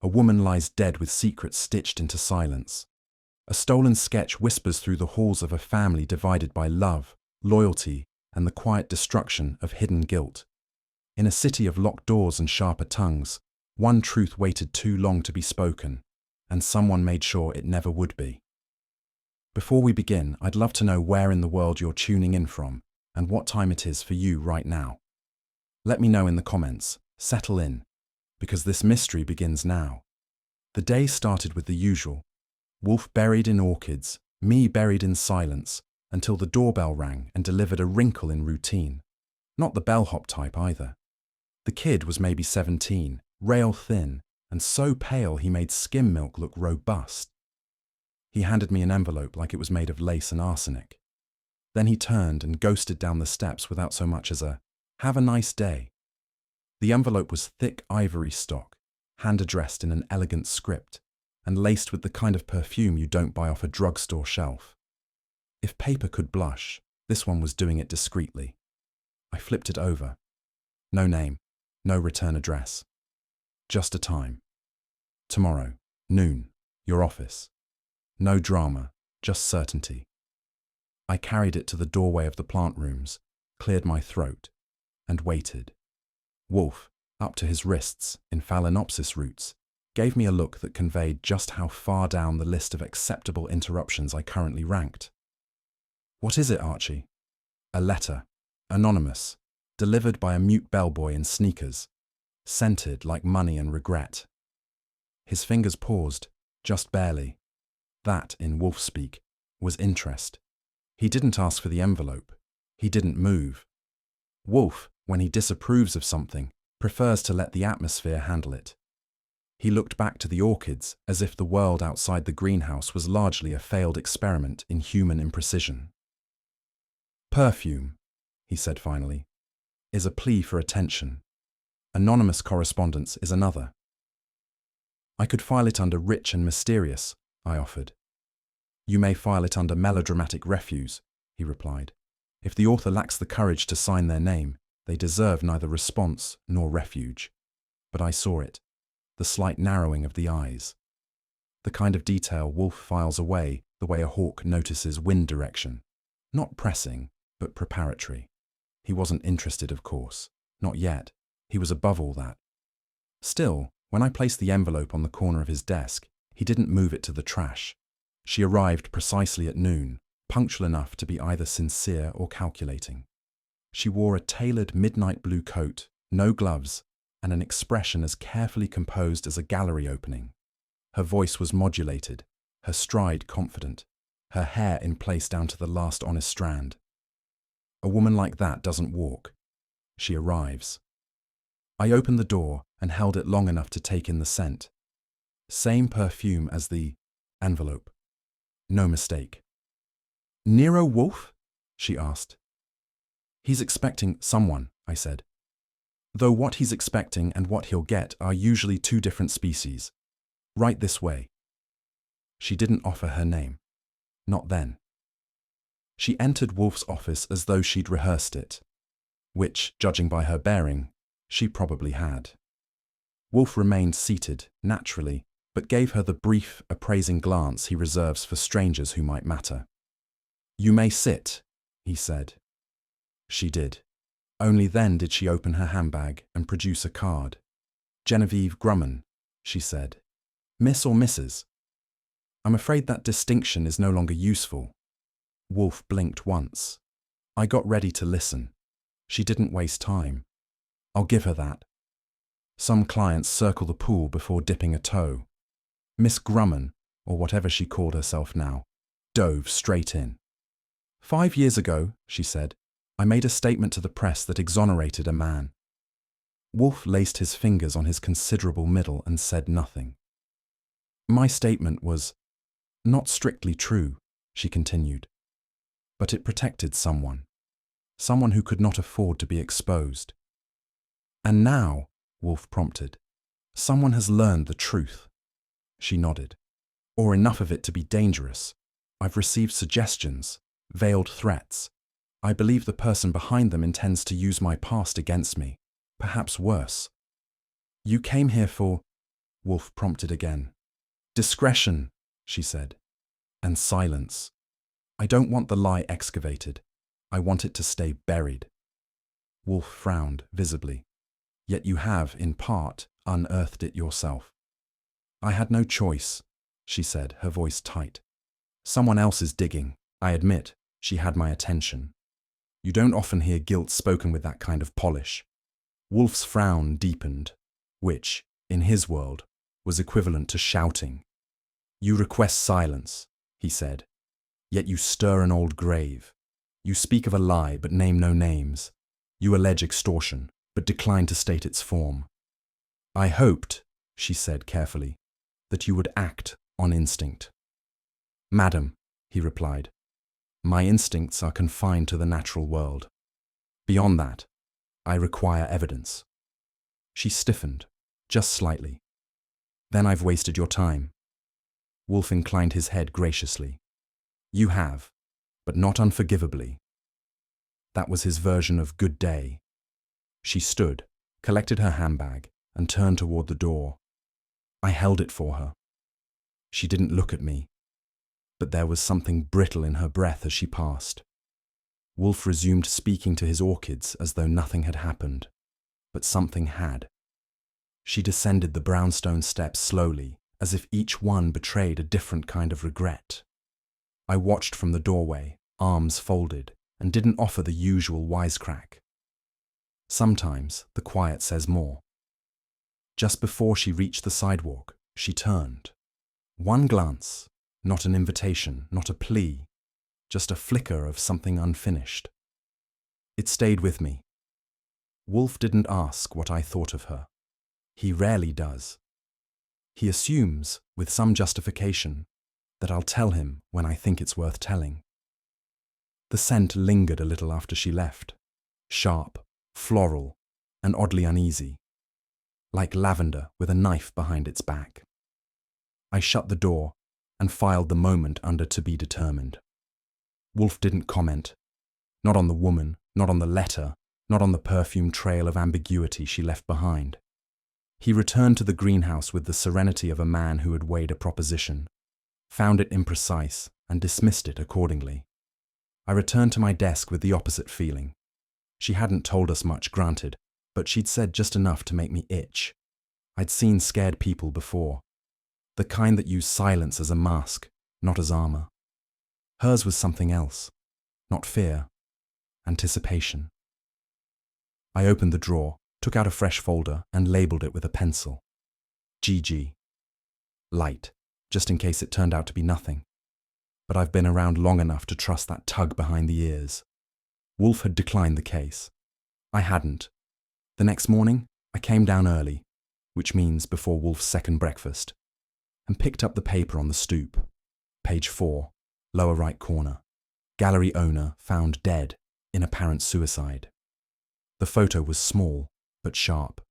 A woman lies dead with secrets stitched into silence. A stolen sketch whispers through the halls of a family divided by love, loyalty, and the quiet destruction of hidden guilt. In a city of locked doors and sharper tongues, one truth waited too long to be spoken, and someone made sure it never would be. Before we begin, I'd love to know where in the world you're tuning in from and what time it is for you right now. Let me know in the comments. Settle in, because this mystery begins now. The day started with the usual. Wolfe buried in orchids, me buried in silence, until the doorbell rang and delivered a wrinkle in routine. Not the bellhop type either. The kid was maybe 17, rail thin, and so pale he made skim milk look robust. He handed me an envelope like it was made of lace and arsenic. Then he turned and ghosted down the steps without so much as a, "Have a nice day." The envelope was thick ivory stock, hand-addressed in an elegant script, and laced with the kind of perfume you don't buy off a drugstore shelf. If paper could blush, this one was doing it discreetly. I flipped it over. No name, no return address. Just a time. Tomorrow, noon, your office. No drama, just certainty. I carried it to the doorway of the plant rooms, cleared my throat, and waited. Wolfe, up to his wrists in Phalaenopsis roots, gave me a look that conveyed just how far down the list of acceptable interruptions I currently ranked. "What is it, Archie?" "A letter, anonymous, delivered by a mute bellboy in sneakers, scented like money and regret." His fingers paused, just barely. That, in Wolfe speak, was interest. He didn't ask for the envelope. He didn't move. Wolfe, when he disapproves of something, prefers to let the atmosphere handle it. He looked back to the orchids as if the world outside the greenhouse was largely a failed experiment in human imprecision. "Perfume," he said finally, "is a plea for attention. Anonymous correspondence is another." "I could file it under rich and mysterious," I offered. "You may file it under melodramatic refuse," he replied. "If the author lacks the courage to sign their name, they deserve neither response nor refuge." But I saw it, the slight narrowing of the eyes. The kind of detail Wolfe files away the way a hawk notices wind direction. Not pressing, but preparatory. He wasn't interested, of course. Not yet. He was above all that. Still, when I placed the envelope on the corner of his desk, he didn't move it to the trash. She arrived precisely at noon, punctual enough to be either sincere or calculating. She wore a tailored midnight blue coat, no gloves, and an expression as carefully composed as a gallery opening. Her voice was modulated, her stride confident, her hair in place down to the last honest strand. A woman like that doesn't walk. She arrives. I opened the door and held it long enough to take in the scent. Same perfume as the envelope. No mistake. "Nero Wolfe?" she asked. "He's expecting someone," I said. "Though what he's expecting and what he'll get are usually two different species. Right this way." She didn't offer her name. Not then. She entered Wolfe's office as though she'd rehearsed it, which, judging by her bearing, she probably had. Wolfe remained seated, naturally, but gave her the brief, appraising glance he reserves for strangers who might matter. "You may sit," he said. She did. Only then did she open her handbag and produce a card. "Genevieve Grumman," she said. "Miss or Mrs.? I'm afraid that distinction is no longer useful." Wolfe blinked once. I got ready to listen. She didn't waste time. I'll give her that. Some clients circle the pool before dipping a toe. Miss Grumman, or whatever she called herself now, dove straight in. "5 years ago," she said, "I made a statement to the press that exonerated a man." Wolfe laced his fingers on his considerable middle and said nothing. "My statement was not strictly true," she continued, "but it protected someone. Someone who could not afford to be exposed." "And now," Wolfe prompted, "someone has learned the truth." She nodded. "Or enough of it to be dangerous. I've received suggestions, veiled threats. I believe the person behind them intends to use my past against me, perhaps worse." "You came here for—" Wolfe prompted again. Discretion, she said. And silence. I don't want the lie excavated. I want it to stay buried. Wolfe frowned visibly. Yet you have, in part, unearthed it yourself. I had no choice, she said, her voice tight. Someone else is digging. I admit, she had my attention. You don't often hear guilt spoken with that kind of polish. Wolfe's frown deepened, which, in his world, was equivalent to shouting. You request silence, he said, yet you stir an old grave. You speak of a lie but name no names. You allege extortion, but decline to state its form. I hoped, she said carefully, that you would act on instinct. Madam, he replied, my instincts are confined to the natural world. Beyond that, I require evidence. She stiffened, just slightly. Then I've wasted your time. Wolfe inclined his head graciously. You have, but not unforgivably. That was his version of good day. She stood, collected her handbag, and turned toward the door. I held it for her. She didn't look at me, but there was something brittle in her breath as she passed. Wolfe resumed speaking to his orchids as though nothing had happened, but something had. She descended the brownstone steps slowly, as if each one betrayed a different kind of regret. I watched from the doorway, arms folded, and didn't offer the usual wisecrack. Sometimes the quiet says more. Just before she reached the sidewalk, she turned. One glance, not an invitation, not a plea, just a flicker of something unfinished. It stayed with me. Wolfe didn't ask what I thought of her. He rarely does. He assumes, with some justification, that I'll tell him when I think it's worth telling. The scent lingered a little after she left, sharp, floral, and oddly uneasy, like lavender with a knife behind its back. I shut the door and filed the moment under to be determined. Wolfe didn't comment, not on the woman, not on the letter, not on the perfume trail of ambiguity she left behind. He returned to the greenhouse with the serenity of a man who had weighed a proposition, found it imprecise, and dismissed it accordingly. I returned to my desk with the opposite feeling. She hadn't told us much, granted, but she'd said just enough to make me itch. I'd seen scared people before, the kind that use silence as a mask, not as armor. Hers was something else, not fear, anticipation. I opened the drawer, took out a fresh folder, and labeled it with a pencil. GG. Light, just in case it turned out to be nothing. But I've been around long enough to trust that tug behind the ears. Wolfe had declined the case. I hadn't. The next morning, I came down early, which means before Wolfe's second breakfast, and picked up the paper on the stoop. Page 4, lower right corner. Gallery owner found dead in apparent suicide. The photo was small, but sharp.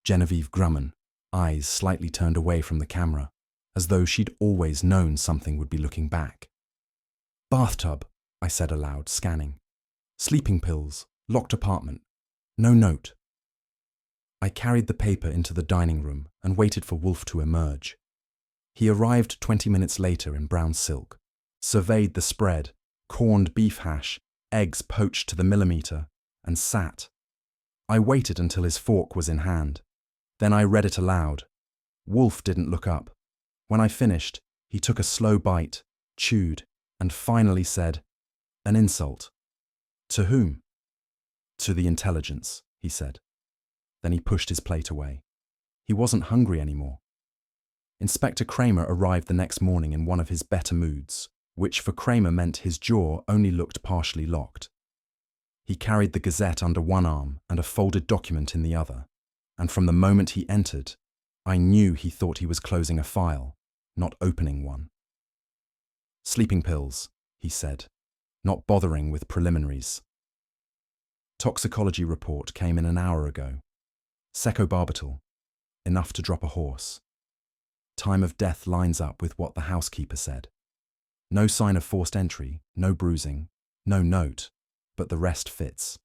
Genevieve Grumman, eyes slightly turned away from the camera, as though she'd always known something would be looking back. Bathtub, I said aloud, scanning. Sleeping pills, locked apartment. No note. I carried the paper into the dining room and waited for Wolfe to emerge. He arrived 20 minutes later in brown silk, surveyed the spread, corned beef hash, eggs poached to the millimeter, and sat. I waited until his fork was in hand. Then I read it aloud. Wolfe didn't look up. When I finished, he took a slow bite, chewed, and finally said, "An insult." "To whom?" "To the intelligence," he said. Then he pushed his plate away. He wasn't hungry anymore. Inspector Kramer arrived the next morning in one of his better moods, which for Kramer meant his jaw only looked partially locked. He carried the Gazette under one arm and a folded document in the other, and from the moment he entered, I knew he thought he was closing a file, not opening one. "Sleeping pills," he said, not bothering with preliminaries. Toxicology report came in an hour ago. Secobarbital, enough to drop a horse. Time of death lines up with what the housekeeper said. No sign of forced entry, no bruising, no note, but the rest fits.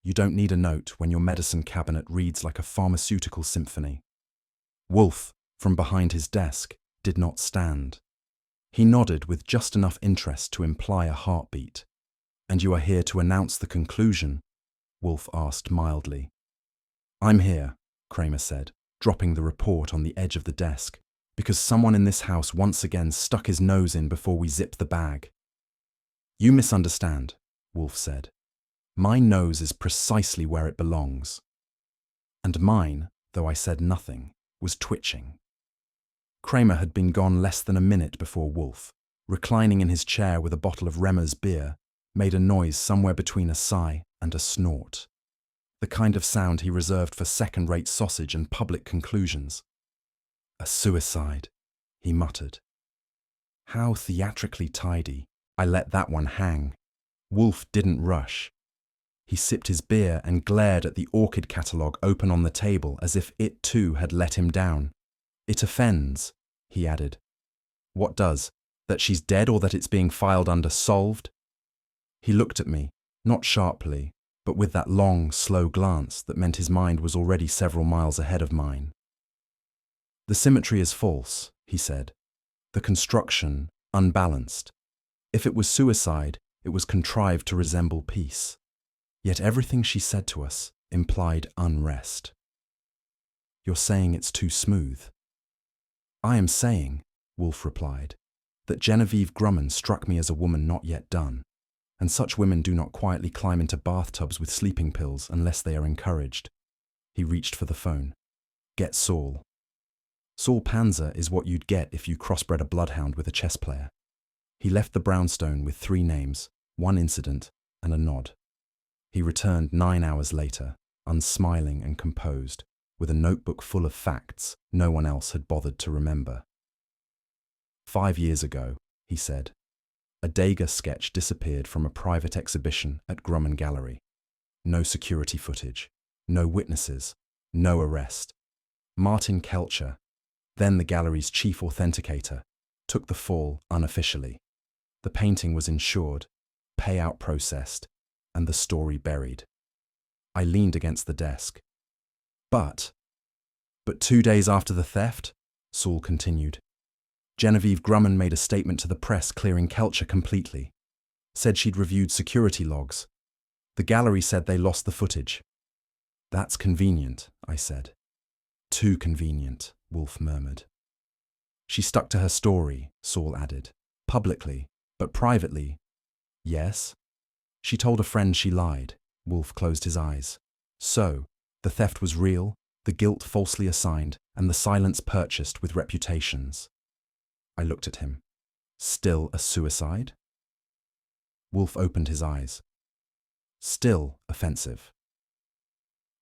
You don't need a note when your medicine cabinet reads like a pharmaceutical symphony. "Wolfe," from behind his desk, did not stand. He nodded with just enough interest to imply a heartbeat. "And you are here to announce the conclusion?" Wolfe asked mildly. "I'm here," Kramer said, dropping the report on the edge of the desk, "because someone in this house once again stuck his nose in before we zipped the bag." "You misunderstand," Wolfe said. "My nose is precisely where it belongs." And mine, though I said nothing, was twitching. Kramer had been gone less than a minute before Wolfe, reclining in his chair with a bottle of Remmer's beer, made a noise somewhere between a sigh and a snort. The kind of sound he reserved for second-rate sausage and public conclusions. "A suicide," he muttered. How theatrically tidy. I let that one hang. Wolfe didn't rush. He sipped his beer and glared at the orchid catalogue open on the table as if it too had let him down. "It offends," he added. "What does? That she's dead or that it's being filed under solved?" He looked at me, not sharply, but with that long, slow glance that meant his mind was already several miles ahead of mine. "The symmetry is false," he said. "The construction, unbalanced. If it was suicide, it was contrived to resemble peace. Yet everything she said to us implied unrest." "You're saying it's too smooth." "I am saying," Wolfe replied, "that Genevieve Grumman struck me as a woman not yet done, and such women do not quietly climb into bathtubs with sleeping pills unless they are encouraged." He reached for the phone. "Get Saul." Saul Panzer is what you'd get if you crossbred a bloodhound with a chess player. He left the brownstone with 3 names, 1 incident, and a nod. He returned 9 hours later, unsmiling and composed, with a notebook full of facts no one else had bothered to remember. 5 years ago, he said, a Degas sketch disappeared from a private exhibition at Grumman Gallery. No security footage, no witnesses, no arrest. Martin Kelcher, then the gallery's chief authenticator, took the fall unofficially. The painting was insured, payout processed, and the story buried. I leaned against the desk. But 2 days after the theft, Saul continued, Genevieve Grumman made a statement to the press clearing Kelcher completely. Said she'd reviewed security logs. The gallery said they lost the footage. "That's convenient," I said. "Too convenient," Wolfe murmured. "She stuck to her story," Saul added. "Publicly, but privately." "Yes?" "She told a friend she lied." Wolfe closed his eyes. "So, the theft was real, the guilt falsely assigned, and the silence purchased with reputations." I looked at him. "Still a suicide?" Wolfe opened his eyes. "Still offensive."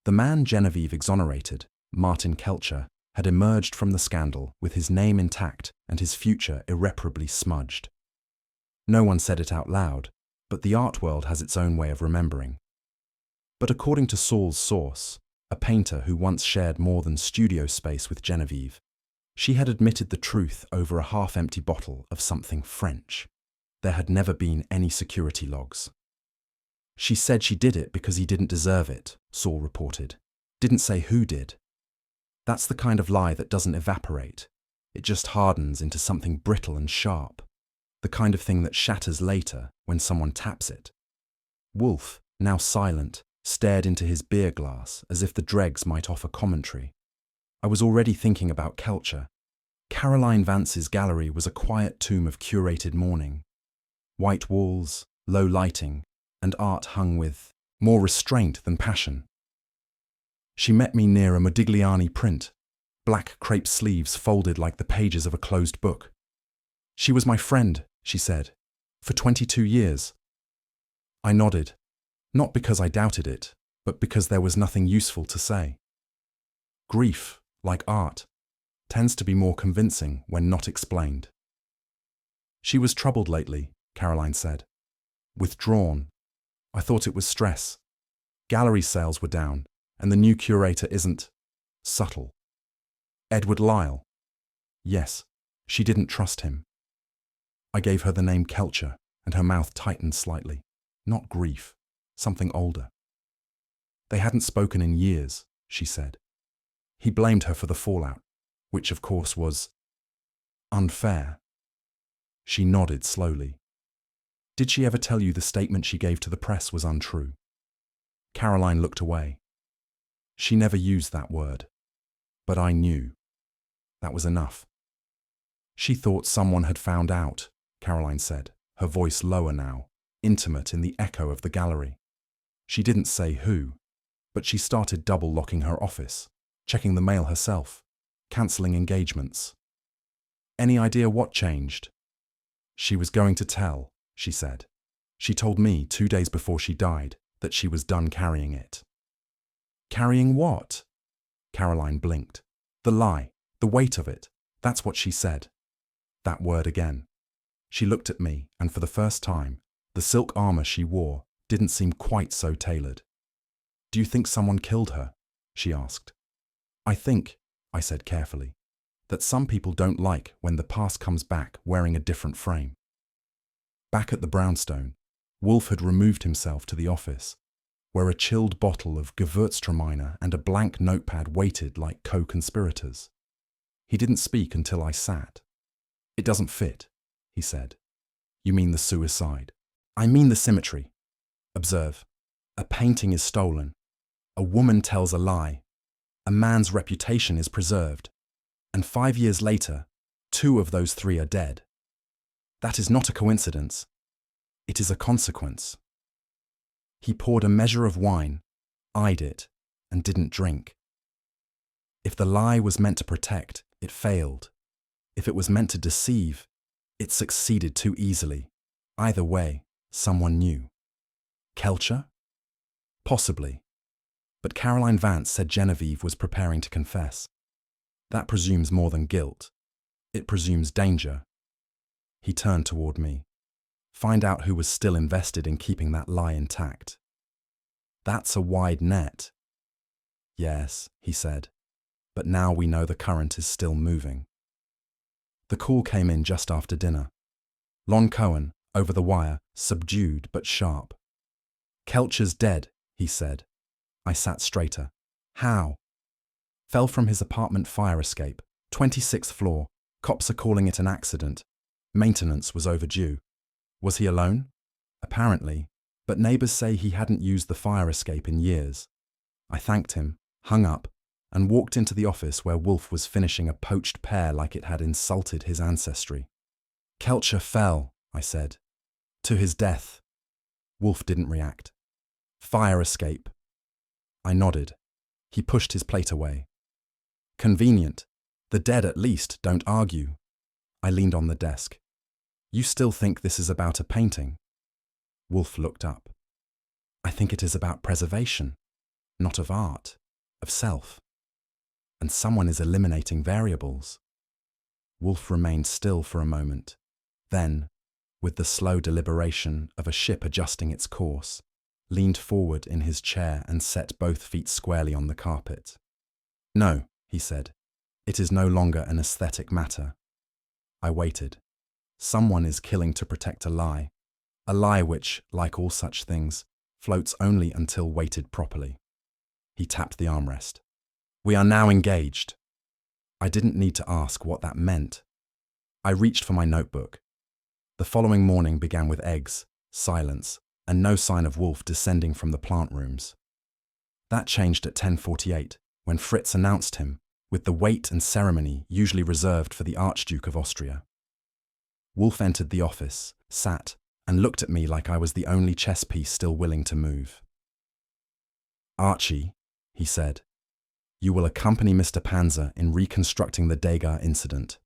The man Genevieve exonerated, Martin Kelcher, had emerged from the scandal with his name intact and his future irreparably smudged. No one said it out loud, but the art world has its own way of remembering. But according to Saul's source, a painter who once shared more than studio space with Genevieve, she had admitted the truth over a half-empty bottle of something French. There had never been any security logs. "She said she did it because he didn't deserve it," Saul reported. "Didn't say who did." That's the kind of lie that doesn't evaporate. It just hardens into something brittle and sharp. The kind of thing that shatters later when someone taps it. Wolfe, now silent, stared into his beer glass as if the dregs might offer commentary. I was already thinking about Kelcher. Caroline Vance's gallery was a quiet tomb of curated mourning. White walls, low lighting, and art hung with more restraint than passion. She met me near a Modigliani print, black crepe sleeves folded like the pages of a closed book. "She was my friend," she said, "for 22 years. I nodded, not because I doubted it, but because there was nothing useful to say. Grief, like art, tends to be more convincing when not explained. "She was troubled lately," Caroline said. "Withdrawn. I thought it was stress. Gallery sales were down, and the new curator isn't subtle." "Edward Lyle?" "Yes, she didn't trust him." I gave her the name Kelcher, and her mouth tightened slightly. Not grief, something older. "They hadn't spoken in years," she said. "He blamed her for the fallout. which of course was unfair. She nodded slowly. Did she ever tell you the statement she gave to the press was untrue? Caroline looked away. She never used that word. But I knew. That was enough. She thought someone had found out, Caroline said, her voice lower now, intimate in the echo of the gallery. She didn't say who, but she started double-locking her office, checking the mail herself, cancelling engagements. Any idea what changed? She was going to tell, she said. She told me 2 days before she died that she was done carrying it. Carrying what? Caroline blinked. The lie, the weight of it, that's what she said. That word again. She looked at me, and for the first time, the silk armor she wore didn't seem quite so tailored. Do you think someone killed her? She asked. I think, I said carefully, that some people don't like when the past comes back wearing a different frame. Back at the brownstone, Wolfe had removed himself to the office, where a chilled bottle of Gewürztraminer and a blank notepad waited like co-conspirators. He didn't speak until I sat. It doesn't fit, he said. You mean the suicide? I mean the symmetry. Observe. A painting is stolen. A woman tells a lie. A man's reputation is preserved. And 5 years later, 2 of those 3 are dead. That is not a coincidence. It is a consequence. He poured a measure of wine, eyed it, and didn't drink. If the lie was meant to protect, it failed. If it was meant to deceive, it succeeded too easily. Either way, someone knew. Kelcher? Possibly. But Caroline Vance said Genevieve was preparing to confess. That presumes more than guilt. It presumes danger. He turned toward me. Find out who was still invested in keeping that lie intact. That's a wide net. Yes, he said, but now we know the current is still moving. The call came in just after dinner. Lon Cohen, over the wire, subdued but sharp. Kelcher's dead, he said. I sat straighter. How? Fell from his apartment fire escape, 26th floor. Cops are calling it an accident. Maintenance was overdue. Was he alone? Apparently, but neighbors say he hadn't used the fire escape in years. I thanked him, hung up, and walked into the office where Wolfe was finishing a poached pear like it had insulted his ancestry. Kelcher fell, I said. To his death. Wolfe didn't react. Fire escape. I nodded. He pushed his plate away. Convenient. The dead at least don't argue. I leaned on the desk. You still think this is about a painting? Wolfe looked up. I think it is about preservation, not of art, of self. And someone is eliminating variables. Wolfe remained still for a moment. Then, with the slow deliberation of a ship adjusting its course, leaned forward in his chair and set both feet squarely on the carpet. No, he said, it is no longer an aesthetic matter. I waited. Someone is killing to protect a lie which, like all such things, floats only until weighted properly. He tapped the armrest. We are now engaged. I didn't need to ask what that meant. I reached for my notebook. The following morning began with eggs, silence, and no sign of Wolfe descending from the plant rooms. That changed at 10:48, when Fritz announced him, with the weight and ceremony usually reserved for the Archduke of Austria. Wolfe entered the office, sat, and looked at me like I was the only chess piece still willing to move. Archie, he said, you will accompany Mr. Panzer in reconstructing the Degas incident.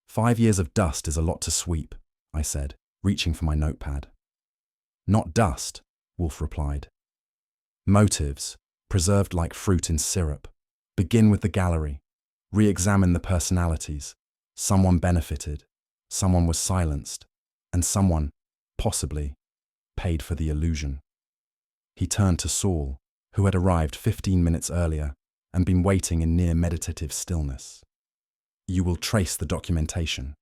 5 years of dust is a lot to sweep, I said, reaching for my notepad. Not dust, Wolfe replied. Motives, preserved like fruit in syrup. Begin with the gallery. Re-examine the personalities. Someone benefited. Someone was silenced. And someone, possibly, paid for the illusion. He turned to Saul, who had arrived 15 minutes earlier and been waiting in near meditative stillness. You will trace the documentation.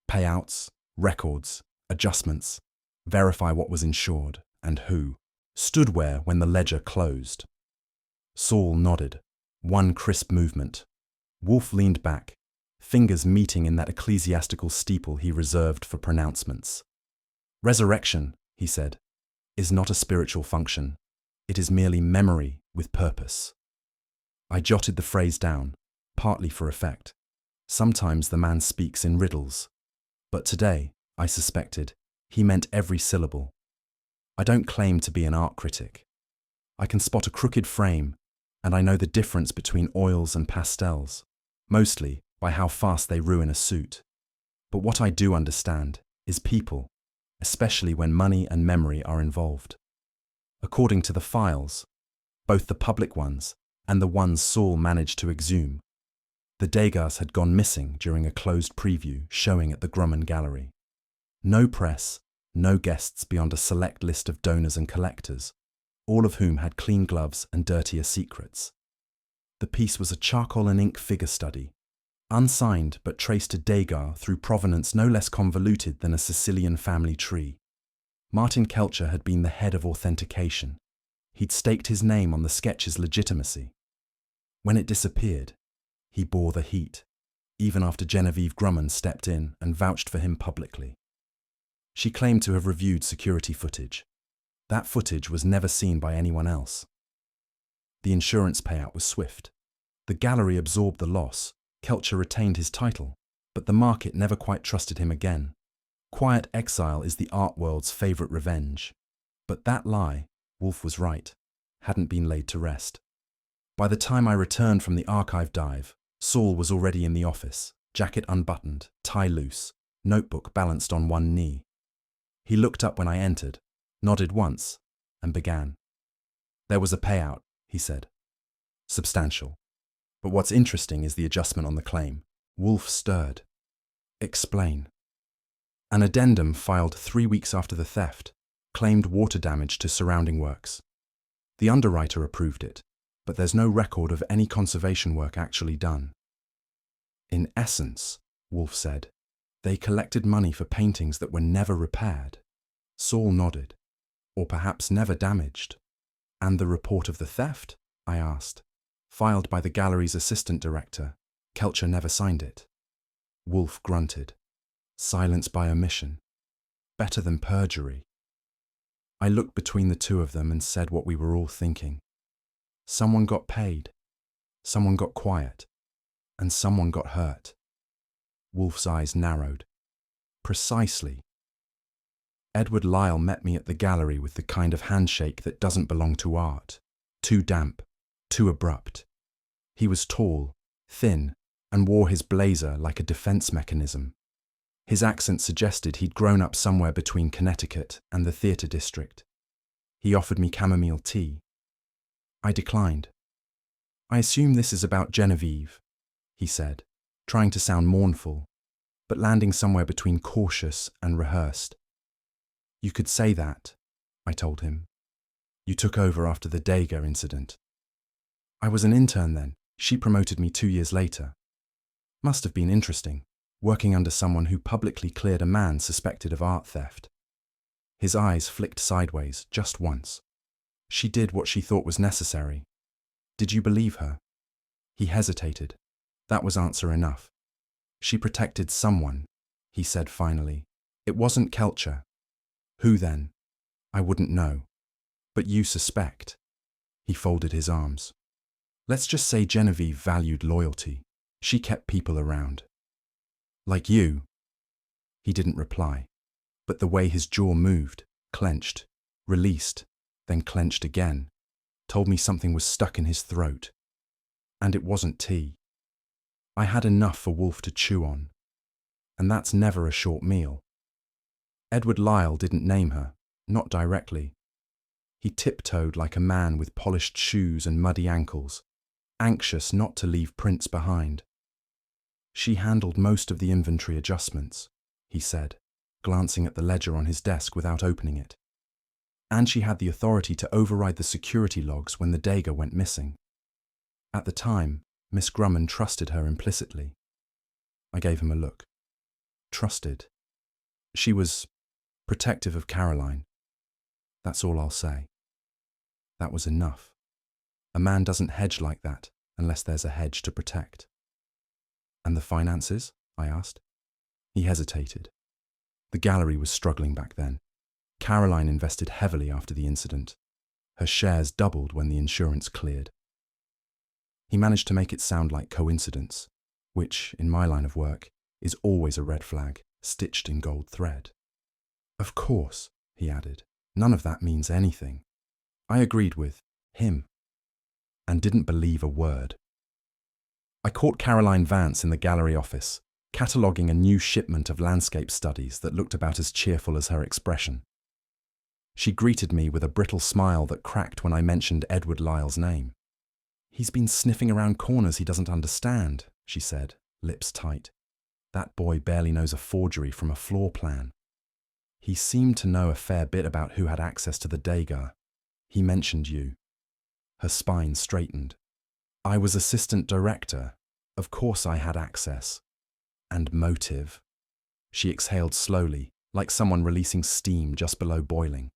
Payouts, records, adjustments. Verify what was insured and who stood where when the ledger closed. Saul nodded. One crisp movement. Wolfe leaned back, fingers meeting in that ecclesiastical steeple he reserved for pronouncements. Resurrection, he said, is not a spiritual function. It is merely memory with purpose. I jotted the phrase down, partly for effect. Sometimes the man speaks in riddles. But today, I suspected, he meant every syllable. I don't claim to be an art critic. I can spot a crooked frame, and I know the difference between oils and pastels, mostly by how fast they ruin a suit. But what I do understand is people, especially when money and memory are involved. According to the files, both the public ones and the ones Saul managed to exhume, the Degas had gone missing during a closed preview showing at the Grumman Gallery. No press, no guests beyond a select list of donors and collectors, all of whom had clean gloves and dirtier secrets. The piece was a charcoal and ink figure study, unsigned but traced to Degas through provenance no less convoluted than a Sicilian family tree. Martin Kelcher had been the head of authentication. He'd staked his name on the sketch's legitimacy. When it disappeared, he bore the heat, even after Genevieve Grumman stepped in and vouched for him publicly. She claimed to have reviewed security footage. That footage was never seen by anyone else. The insurance payout was swift. The gallery absorbed the loss. Kelcher retained his title, but the market never quite trusted him again. Quiet exile is the art world's favourite revenge. But that lie, Wolfe was right, hadn't been laid to rest. By the time I returned from the archive dive, Saul was already in the office, jacket unbuttoned, tie loose, notebook balanced on one knee. He looked up when I entered, nodded once, and began. There was a payout, he said. Substantial. But what's interesting is the adjustment on the claim. Wolfe stirred. Explain. An addendum filed 3 weeks after the theft claimed water damage to surrounding works. The underwriter approved it, but there's no record of any conservation work actually done. In essence, Wolfe said, they collected money for paintings that were never repaired. Saul nodded. Or perhaps never damaged. And the report of the theft? I asked. Filed by the gallery's assistant director. Kelcher never signed it. Wolfe grunted. Silence by omission. Better than perjury. I looked between the two of them and said what we were all thinking. Someone got paid. Someone got quiet. And someone got hurt. Wolfe's eyes narrowed. Precisely. Edward Lyle met me at the gallery with the kind of handshake that doesn't belong to art. Too damp, too abrupt. He was tall, thin, and wore his blazer like a defense mechanism. His accent suggested he'd grown up somewhere between Connecticut and the theatre district. He offered me chamomile tea. I declined. I assume this is about Genevieve, he said, trying to sound mournful, but landing somewhere between cautious and rehearsed. You could say that, I told him. You took over after the Degas incident. I was an intern then. She promoted me 2 years later. Must have been interesting, working under someone who publicly cleared a man suspected of art theft. His eyes flicked sideways just once. She did what she thought was necessary. Did you believe her? He hesitated. That was answer enough. She protected someone, he said finally. It wasn't Kelcher. Who then? I wouldn't know. But you suspect. He folded his arms. Let's just say Genevieve valued loyalty. She kept people around. Like you. He didn't reply, but the way his jaw moved, clenched, released, then clenched again, told me something was stuck in his throat. And it wasn't tea. I had enough for Wolfe to chew on. And that's never a short meal. Edward Lyle didn't name her, not directly. He tiptoed like a man with polished shoes and muddy ankles, anxious not to leave prints behind. She handled most of the inventory adjustments, he said, glancing at the ledger on his desk without opening it. And she had the authority to override the security logs when the Degas went missing. At the time, Miss Grumman trusted her implicitly. I gave him a look. Trusted. She was protective of Caroline. That's all I'll say. That was enough. A man doesn't hedge like that unless there's a hedge to protect. And the finances? I asked. He hesitated. The gallery was struggling back then. Caroline invested heavily after the incident. Her shares doubled when the insurance cleared. He managed to make it sound like coincidence, which, in my line of work, is always a red flag, stitched in gold thread. Of course, he added, none of that means anything. I agreed with him and didn't believe a word. I caught Caroline Vance in the gallery office, cataloguing a new shipment of landscape studies that looked about as cheerful as her expression. She greeted me with a brittle smile that cracked when I mentioned Edward Lyle's name. He's been sniffing around corners he doesn't understand, she said, lips tight. That boy barely knows a forgery from a floor plan. He seemed to know a fair bit about who had access to the Degas. He mentioned you. Her spine straightened. I was assistant director. Of course I had access. And motive. She exhaled slowly, like someone releasing steam just below boiling.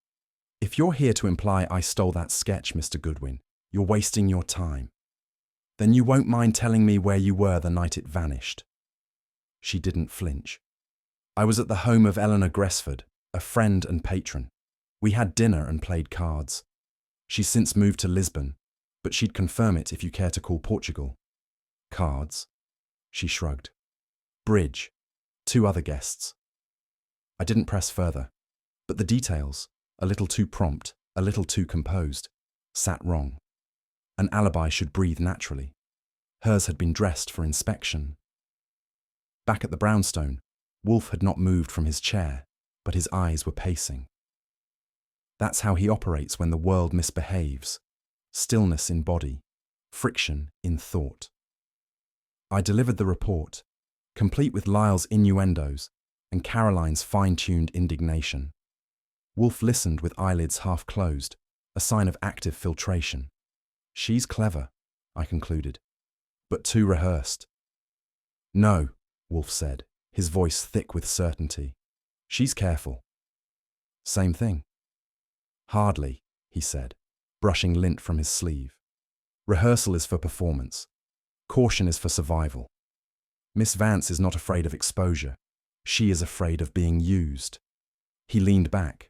If you're here to imply I stole that sketch, Mr. Goodwin, you're wasting your time. Then you won't mind telling me where you were the night it vanished. She didn't flinch. I was at the home of Eleanor Gresford, a friend and patron. We had dinner and played cards. She's since moved to Lisbon, but she'd confirm it if you care to call Portugal. Cards? She shrugged. Bridge. 2 other guests. I didn't press further, but the details, a little too prompt, a little too composed, sat wrong. An alibi should breathe naturally. Hers had been dressed for inspection. Back at the brownstone, Wolfe had not moved from his chair, but his eyes were pacing. That's how he operates when the world misbehaves. Stillness in body, friction in thought. I delivered the report, complete with Lyle's innuendos and Caroline's fine-tuned indignation. Wolfe listened with eyelids half closed, a sign of active filtration. She's clever, I concluded, but too rehearsed. No, Wolfe said, his voice thick with certainty. She's careful. Same thing. Hardly, he said, brushing lint from his sleeve. Rehearsal is for performance. Caution is for survival. Miss Vance is not afraid of exposure. She is afraid of being used. He leaned back.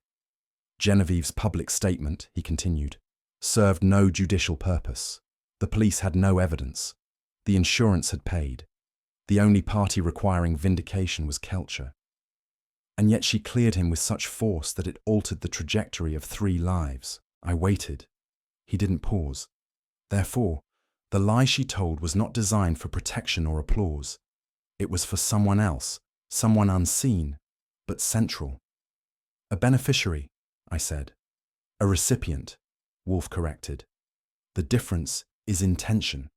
Genevieve's public statement, he continued, served no judicial purpose. The police had no evidence. The insurance had paid. The only party requiring vindication was Kelcher. And yet she cleared him with such force that it altered the trajectory of 3 lives. I waited. He didn't pause. Therefore, the lie she told was not designed for protection or applause. It was for someone else, someone unseen, but central. A beneficiary, I said. A recipient, Wolfe corrected. The difference is intention.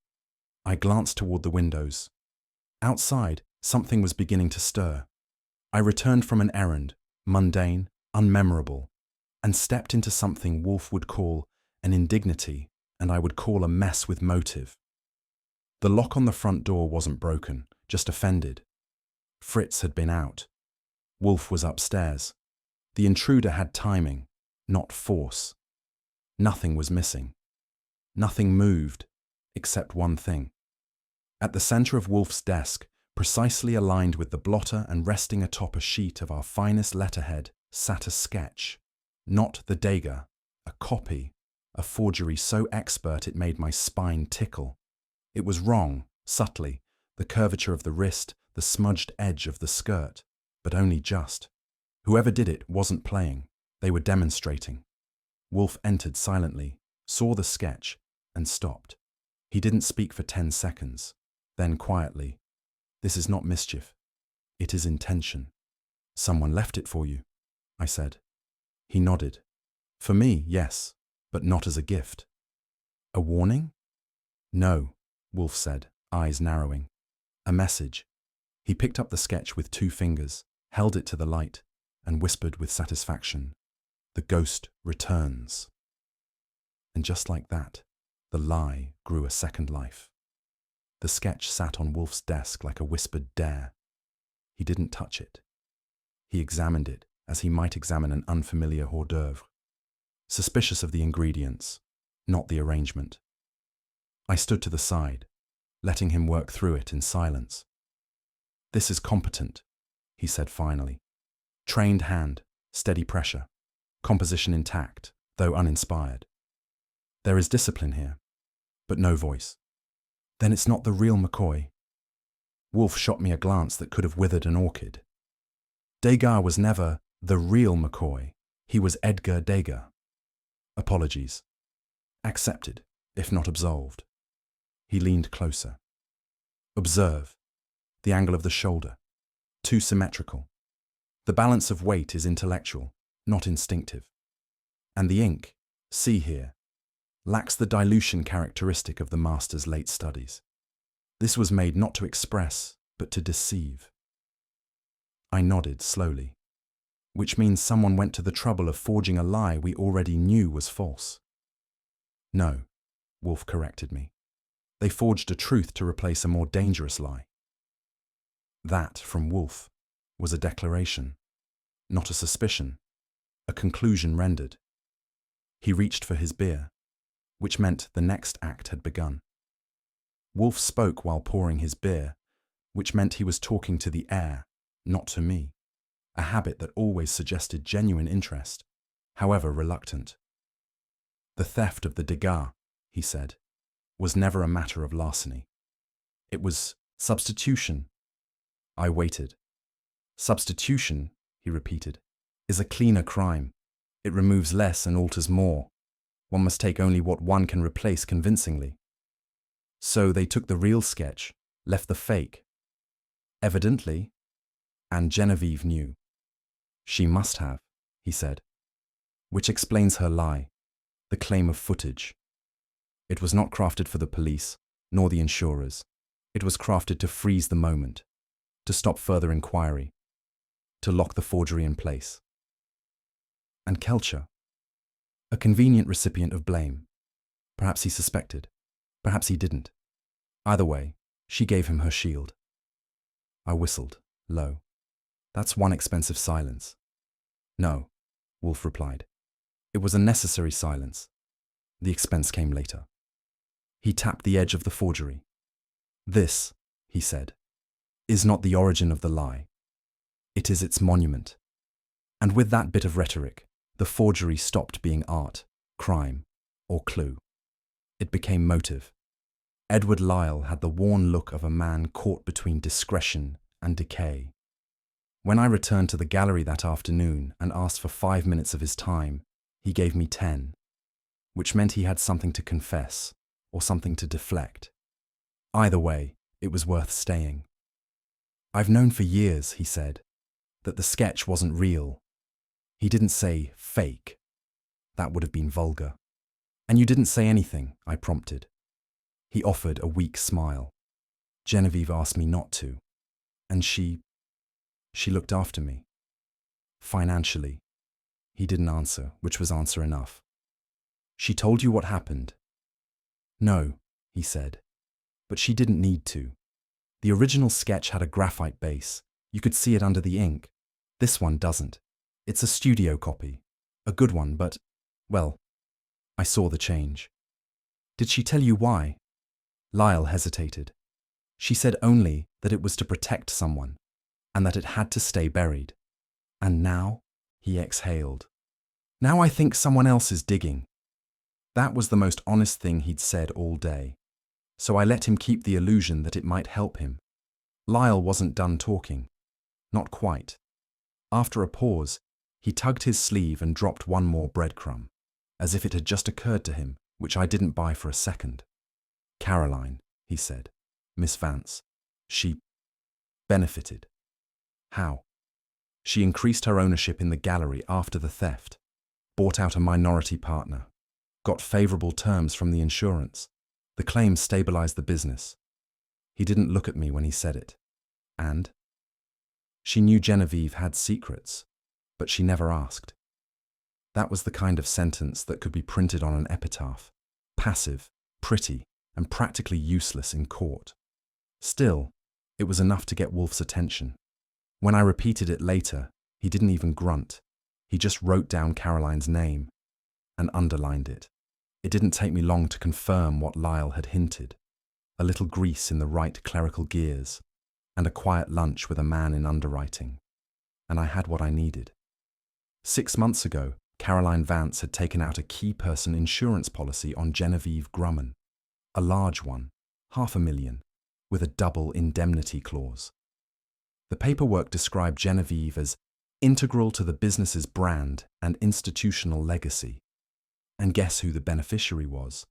I glanced toward the windows. Outside, something was beginning to stir. I returned from an errand, mundane, unmemorable, and stepped into something Wolfe would call an indignity, and I would call a mess with motive. The lock on the front door wasn't broken, just offended. Fritz had been out. Wolfe was upstairs. The intruder had timing, not force. Nothing was missing. Nothing moved, except one thing. At the center of Wolfe's desk, precisely aligned with the blotter and resting atop a sheet of our finest letterhead, sat a sketch. Not the Degas, a copy, a forgery so expert it made my spine tickle. It was wrong, subtly, the curvature of the wrist, the smudged edge of the skirt, but only just. Whoever did it wasn't playing, they were demonstrating. Wolfe entered silently, saw the sketch, and stopped. He didn't speak for 10 seconds. Then quietly, "This is not mischief. It is intention." "Someone left it for you," I said. He nodded. "For me, yes, but not as a gift." "A warning?" "No," Wolfe said, eyes narrowing. "A message." He picked up the sketch with 2 fingers, held it to the light, and whispered with satisfaction, "The ghost returns." And just like that, the lie grew a second life. The sketch sat on Wolfe's desk like a whispered dare. He didn't touch it. He examined it as he might examine an unfamiliar hors d'oeuvre, suspicious of the ingredients, not the arrangement. I stood to the side, letting him work through it in silence. This is competent, he said finally. Trained hand, steady pressure, composition intact, though uninspired. There is discipline here, but no voice. Then it's not the real McCoy. Wolfe shot me a glance that could have withered an orchid. Degas was never the real McCoy. He was Edgar Degas. Apologies. Accepted, if not absolved. He leaned closer. Observe. The angle of the shoulder. Too symmetrical. The balance of weight is intellectual, not instinctive. And the ink, see here, lacks the dilution characteristic of the master's late studies. This was made not to express, but to deceive. I nodded slowly, which means someone went to the trouble of forging a lie we already knew was false. No, Wolfe corrected me. They forged a truth to replace a more dangerous lie. That, from Wolfe, was a declaration, not a suspicion, a conclusion rendered. He reached for his beer, which meant the next act had begun. Wolfe spoke while pouring his beer, which meant he was talking to the air, not to me, a habit that always suggested genuine interest, however reluctant. The theft of the Degas, he said, was never a matter of larceny. It was substitution. I waited. Substitution, he repeated, is a cleaner crime. It removes less and alters more. One must take only what one can replace convincingly. So they took the real sketch, left the fake. Evidently, and Genevieve knew. She must have, he said, which explains her lie, the claim of footage. It was not crafted for the police, nor the insurers. It was crafted to freeze the moment, to stop further inquiry, to lock the forgery in place. And Kelcher, a convenient recipient of blame. Perhaps he suspected, perhaps he didn't. Either way, she gave him her shield. I whistled, low. That's one expensive silence. No, Wolfe replied. It was a necessary silence. The expense came later. He tapped the edge of the forgery. This, he said, is not the origin of the lie. It is its monument. And with that bit of rhetoric, the forgery stopped being art, crime, or clue. It became motive. Edward Lyle had the worn look of a man caught between discretion and decay. When I returned to the gallery that afternoon and asked for 5 minutes of his time, he gave me 10, which meant he had something to confess or something to deflect. Either way, it was worth staying. I've known for years, he said, that the sketch wasn't real. He didn't say fake. That would have been vulgar. And you didn't say anything, I prompted. He offered a weak smile. Genevieve asked me not to, and she looked after me. Financially. He didn't answer, which was answer enough. She told you what happened? No, he said, but she didn't need to. The original sketch had a graphite base. You could see it under the ink. This one doesn't. It's a studio copy. A good one, but, well, I saw the change. Did she tell you why? Lyle hesitated. She said only that it was to protect someone, and that it had to stay buried. And now, he exhaled. Now I think someone else is digging. That was the most honest thing he'd said all day. So I let him keep the illusion that it might help him. Lyle wasn't done talking. Not quite. After a pause, he tugged his sleeve and dropped one more breadcrumb, as if it had just occurred to him, which I didn't buy for a second. Caroline, he said. Miss Vance. She benefited. How? She increased her ownership in the gallery after the theft, bought out a minority partner, got favorable terms from the insurance. The claim stabilized the business. He didn't look at me when he said it. And? She knew Genevieve had secrets, but she never asked. That was the kind of sentence that could be printed on an epitaph, passive, pretty, and practically useless in court. Still, it was enough to get Wolfe's attention. When I repeated it later, he didn't even grunt. He just wrote down Caroline's name and underlined it. It didn't take me long to confirm what Lyle had hinted. A little grease in the right clerical gears. and a quiet lunch with a man in underwriting. And I had what I needed. 6 months ago, Caroline Vance had taken out a key person insurance policy on Genevieve Grumman, a large one, $500,000, with a double indemnity clause. The paperwork described Genevieve as integral to the business's brand and institutional legacy. And guess who the beneficiary was?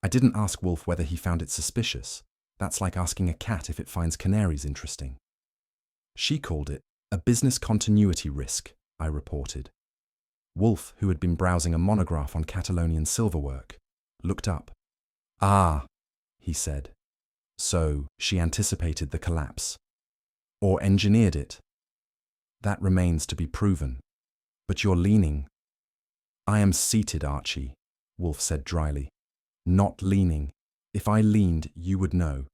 I didn't ask Wolfe whether he found it suspicious. That's like asking a cat if it finds canaries interesting. She called it a business continuity risk, I reported. Wolfe, who had been browsing a monograph on Catalonian silverwork, looked up. Ah, he said. So she anticipated the collapse. Or engineered it. That remains to be proven. But you're leaning. I am seated, Archie, Wolfe said dryly. Not leaning. If I leaned, you would know.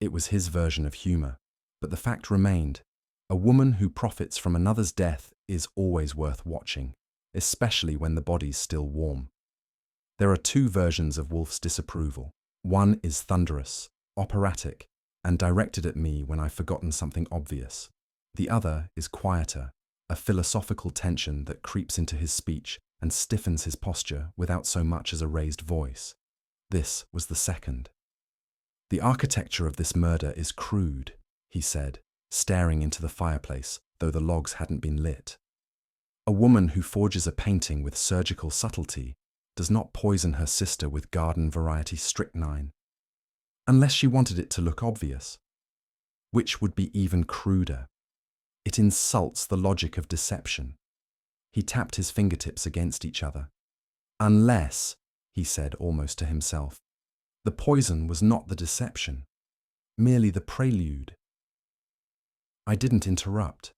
It was his version of humor, but the fact remained. A woman who profits from another's death is always worth watching, especially when the body's still warm. There are two versions of Wolfe's disapproval. One is thunderous, operatic, and directed at me when I've forgotten something obvious. The other is quieter, a philosophical tension that creeps into his speech and stiffens his posture without so much as a raised voice. This was the second. The architecture of this murder is crude, he said, staring into the fireplace, though the logs hadn't been lit. A woman who forges a painting with surgical subtlety does not poison her sister with garden-variety strychnine, unless she wanted it to look obvious, which would be even cruder. It insults the logic of deception. He tapped his fingertips against each other. Unless, he said almost to himself, the poison was not the deception, merely the prelude. I didn't interrupt.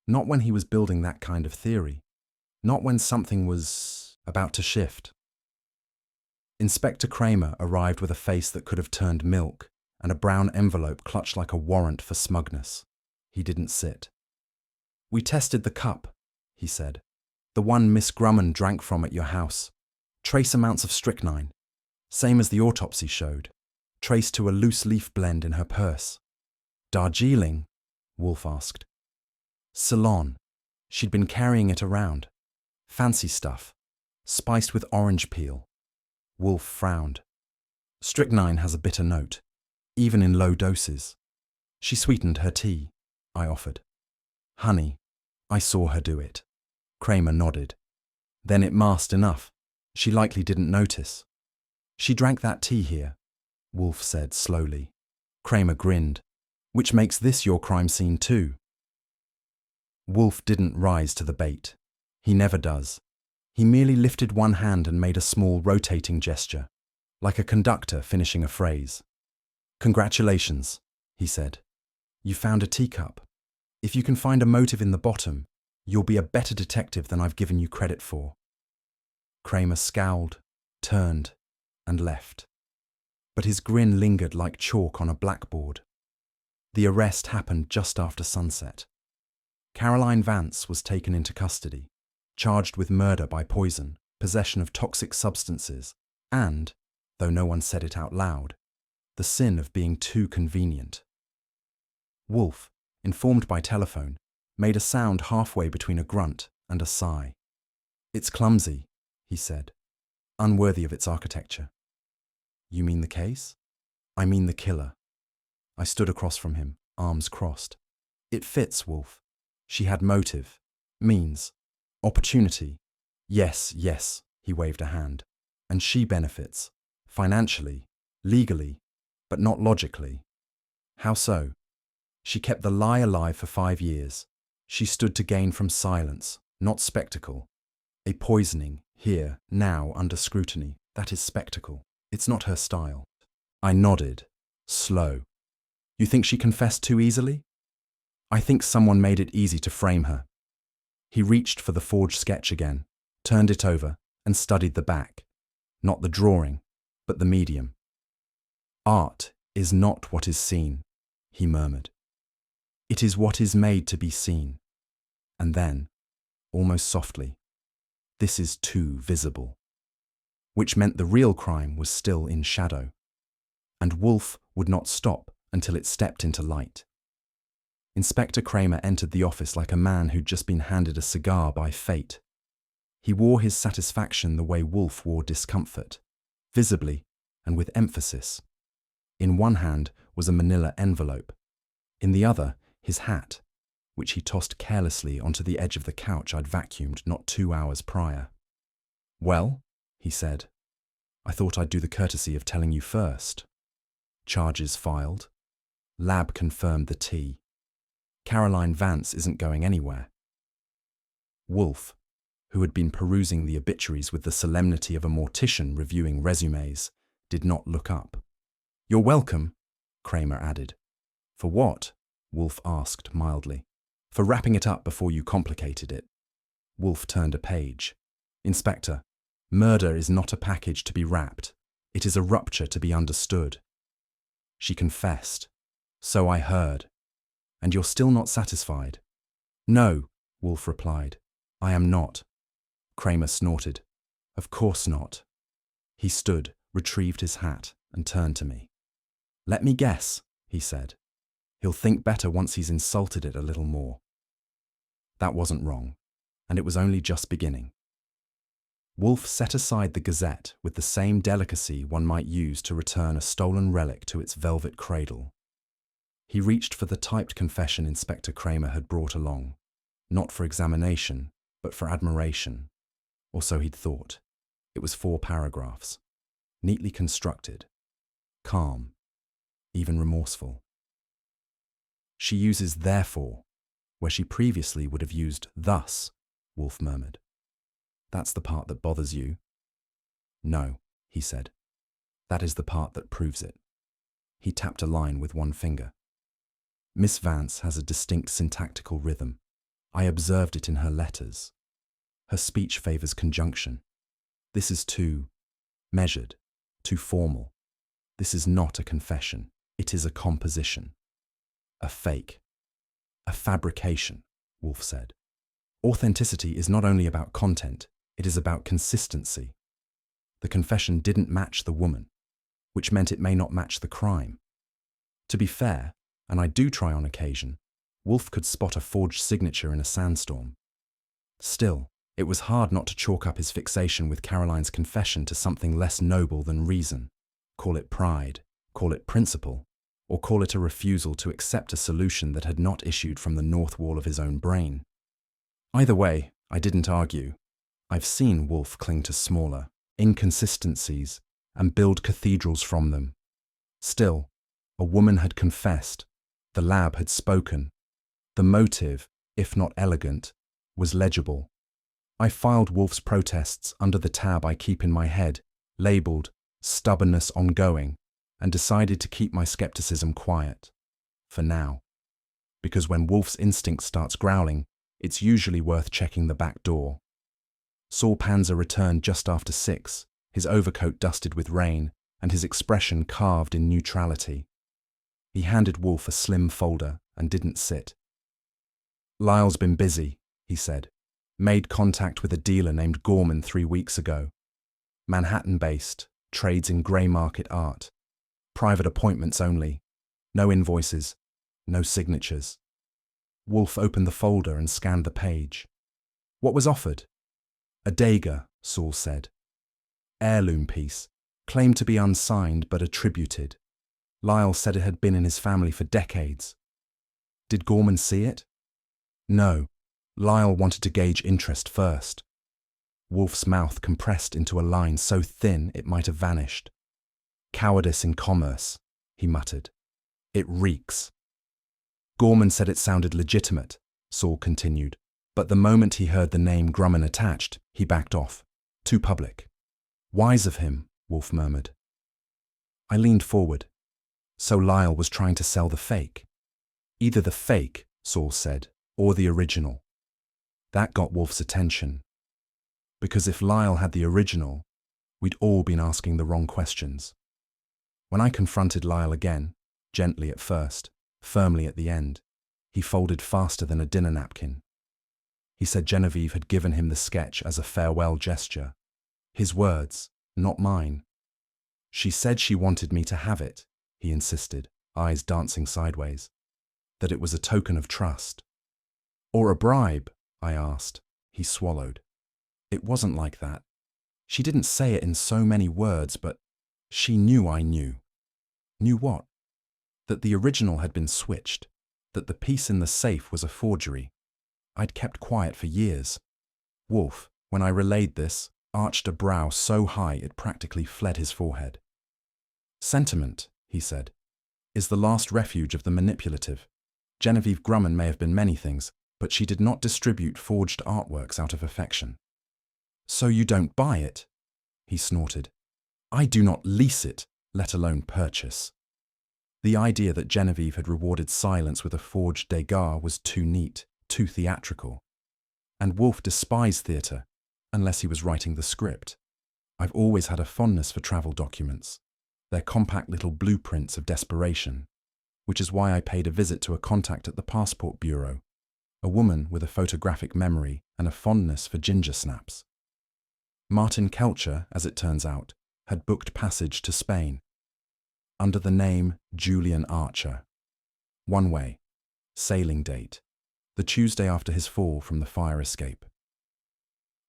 Not when he was building that kind of theory. Not when something was about to shift. Inspector Kramer arrived with a face that could have turned milk and a brown envelope clutched like a warrant for smugness. He didn't sit. We tested the cup, he said. The one Miss Grumman drank from at your house. Trace amounts of strychnine. Same as the autopsy showed. Traced to a loose leaf blend in her purse. Darjeeling? Wolfe asked. Ceylon. She'd been carrying it around. Fancy stuff. Spiced with orange peel. Wolfe frowned. Strychnine has a bitter note, even in low doses. She sweetened her tea, I offered. Honey, I saw her do it. Kramer nodded. Then it masked enough. She likely didn't notice. She drank that tea here, Wolfe said slowly. Kramer grinned. Which makes this your crime scene too. Wolfe didn't rise to the bait. He never does. He merely lifted one hand and made a small rotating gesture, like a conductor finishing a phrase. Congratulations, he said. You found a teacup. If you can find a motive in the bottom, you'll be a better detective than I've given you credit for. Kramer scowled, turned, and left. But his grin lingered like chalk on a blackboard. The arrest happened just after sunset. Caroline Vance was taken into custody, charged with murder by poison, possession of toxic substances, and, though no one said it out loud, the sin of being too convenient. Wolfe, informed by telephone, made a sound halfway between a grunt and a sigh. It's clumsy, he said, unworthy of its architecture. You mean the case? I mean the killer. I stood across from him, arms crossed. It fits, Wolfe. She had motive, means, opportunity. Yes, yes, he waved a hand. And she benefits, financially, legally, but not logically. How so? She kept the lie alive for 5 years. She stood to gain from silence, not spectacle. A poisoning, here, now, under scrutiny, that is spectacle. It's not her style. I nodded, slow. You think she confessed too easily? I think someone made it easy to frame her. He reached for the forged sketch again, turned it over, and studied the back. Not the drawing, but the medium. Art is not what is seen, he murmured. It is what is made to be seen. And then, almost softly, this is too visible. Which meant the real crime was still in shadow. And Wolfe would not stop until it stepped into light. Inspector Kramer entered the office like a man who'd just been handed a cigar by fate. He wore his satisfaction the way Wolfe wore discomfort, visibly and with emphasis. In one hand was a manila envelope. In the other, his hat, which he tossed carelessly onto the edge of the couch I'd vacuumed not 2 hours prior. "Well," he said, "I thought I'd do the courtesy of telling you first. Charges filed. Lab confirmed the T. Caroline Vance isn't going anywhere." Wolfe, who had been perusing the obituaries with the solemnity of a mortician reviewing resumes, did not look up. "You're welcome," Kramer added. "For what?" Wolfe asked mildly. "For wrapping it up before you complicated it." Wolfe turned a page. "Inspector, murder is not a package to be wrapped. It is a rupture to be understood." She confessed. "So I heard. And you're still not satisfied?" "No," Wolfe replied. "I am not." Kramer snorted. "Of course not." He stood, retrieved his hat, and turned to me. "Let me guess," he said. "He'll think better once he's insulted it a little more." That wasn't wrong, and it was only just beginning. Wolfe set aside the Gazette with the same delicacy one might use to return a stolen relic to its velvet cradle. He reached for the typed confession Inspector Kramer had brought along, not for examination, but for admiration. Or so he'd thought. It was 4 paragraphs, neatly constructed, calm, even remorseful. "She uses therefore, where she previously would have used thus," Wolfe murmured. "That's the part that bothers you?" "No," he said. "That is the part that proves it." He tapped a line with one finger. "Miss Vance has a distinct syntactical rhythm. I observed it in her letters. Her speech favors conjunction. This is too measured, too formal. This is not a confession. It is a composition. A fake. A fabrication," Wolfe said. "Authenticity is not only about content, it is about consistency. The confession didn't match the woman, which meant it may not match the crime. To be fair, and I do try on occasion, Wolfe could spot a forged signature in a sandstorm. Still, it was hard not to chalk up his fixation with Caroline's confession to something less noble than reason. Call it pride, call it principle, or call it a refusal to accept a solution that had not issued from the north wall of his own brain. Either way, I didn't argue. I've seen Wolfe cling to smaller inconsistencies and build cathedrals from them. Still, a woman had confessed. The lab had spoken. The motive, if not elegant, was legible. I filed Wolfe's protests under the tab I keep in my head, labelled "Stubbornness Ongoing," and decided to keep my skepticism quiet. For now. Because when Wolfe's instinct starts growling, it's usually worth checking the back door. Saul Panzer returned just after 6, his overcoat dusted with rain, and his expression carved in neutrality. He handed Wolfe a slim folder and didn't sit. "Lyle's been busy," he said. "Made contact with a dealer named Gorman 3 weeks ago. Manhattan-based, trades in grey market art. Private appointments only. No invoices, no signatures." Wolfe opened the folder and scanned the page. "What was offered?" "A dagger," Saul said. "Heirloom piece, claimed to be unsigned but attributed. Lyle said it had been in his family for decades." "Did Gorman see it?" "No. Lyle wanted to gauge interest first." Wolfe's mouth compressed into a line so thin it might have vanished. "Cowardice in commerce," he muttered. "It reeks." "Gorman said it sounded legitimate," Saul continued, "but the moment he heard the name Grumman attached, he backed off. Too public." "Wise of him," Wolfe murmured. I leaned forward. So Lyle was trying to sell the fake. "Either the fake," Saul said, "or the original." That got Wolfe's attention. Because if Lyle had the original, we'd all been asking the wrong questions. When I confronted Lyle again, gently at first, firmly at the end, he folded faster than a dinner napkin. He said Genevieve had given him the sketch as a farewell gesture. His words, not mine. "She said she wanted me to have it," he insisted, eyes dancing sideways. That it was a token of trust. Or a bribe, I asked. He swallowed. It wasn't like that. She didn't say it in so many words, but she knew I knew. Knew what? That the original had been switched, that the piece in the safe was a forgery. I'd kept quiet for years. Wolfe, when I relayed this, arched a brow so high it practically fled his forehead. Sentiment, he said, is the last refuge of the manipulative. Genevieve Grumman may have been many things, but she did not distribute forged artworks out of affection. So you don't buy it? He snorted. I do not lease it, let alone purchase. The idea that Genevieve had rewarded silence with a forged Degas was too neat, too theatrical. And Wolfe despised theatre, unless he was writing the script. I've always had a fondness for travel documents. They're compact little blueprints of desperation, which is why I paid a visit to a contact at the Passport Bureau, a woman with a photographic memory and a fondness for ginger snaps. Martin Kelcher, as it turns out, had booked passage to Spain, under the name Julian Archer. One way, sailing date, the Tuesday after his fall from the fire escape.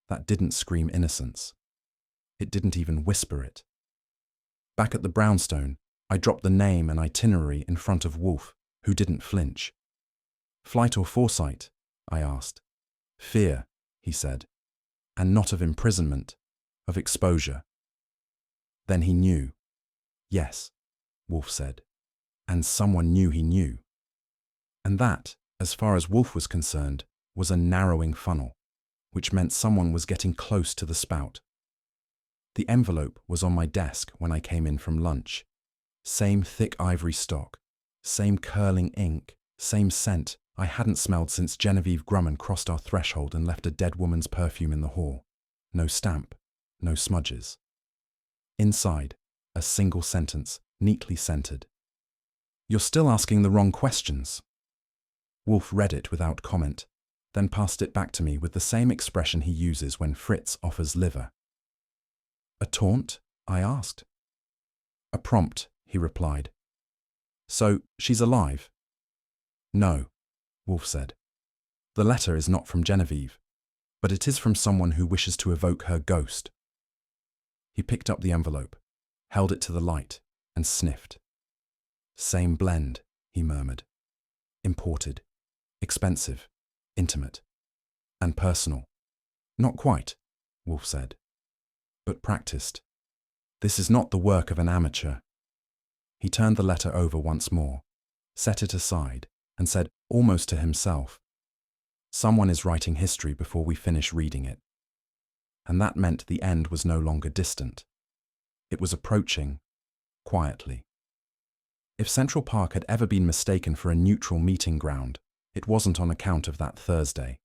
That didn't scream innocence. It didn't even whisper it. Back at the brownstone, I dropped the name and itinerary in front of Wolfe, who didn't flinch. Flight or foresight? I asked. Fear, he said, and not of imprisonment, of exposure. Then he knew. Yes, Wolfe said, and someone knew he knew. And that, as far as Wolfe was concerned, was a narrowing funnel, which meant someone was getting close to the spout. The envelope was on my desk when I came in from lunch. Same thick ivory stock, same curling ink, same scent I hadn't smelled since Genevieve Grumman crossed our threshold and left a dead woman's perfume in the hall. No stamp, no smudges. Inside, a single sentence, neatly centered. You're still asking the wrong questions. Wolfe read it without comment, then passed it back to me with the same expression he uses when Fritz offers liver. A taunt? I asked. A prompt, he replied. So, she's alive? No, Wolfe said. The letter is not from Genevieve, but it is from someone who wishes to evoke her ghost. He picked up the envelope, held it to the light, and sniffed. Same blend, he murmured. Imported, expensive, intimate, and personal. Not quite, Wolfe said, but practiced. This is not the work of an amateur. He turned the letter over once more, set it aside, and said, almost to himself, someone is writing history before we finish reading it. And that meant the end was no longer distant. It was approaching, quietly. If Central Park had ever been mistaken for a neutral meeting ground, it wasn't on account of that Thursday.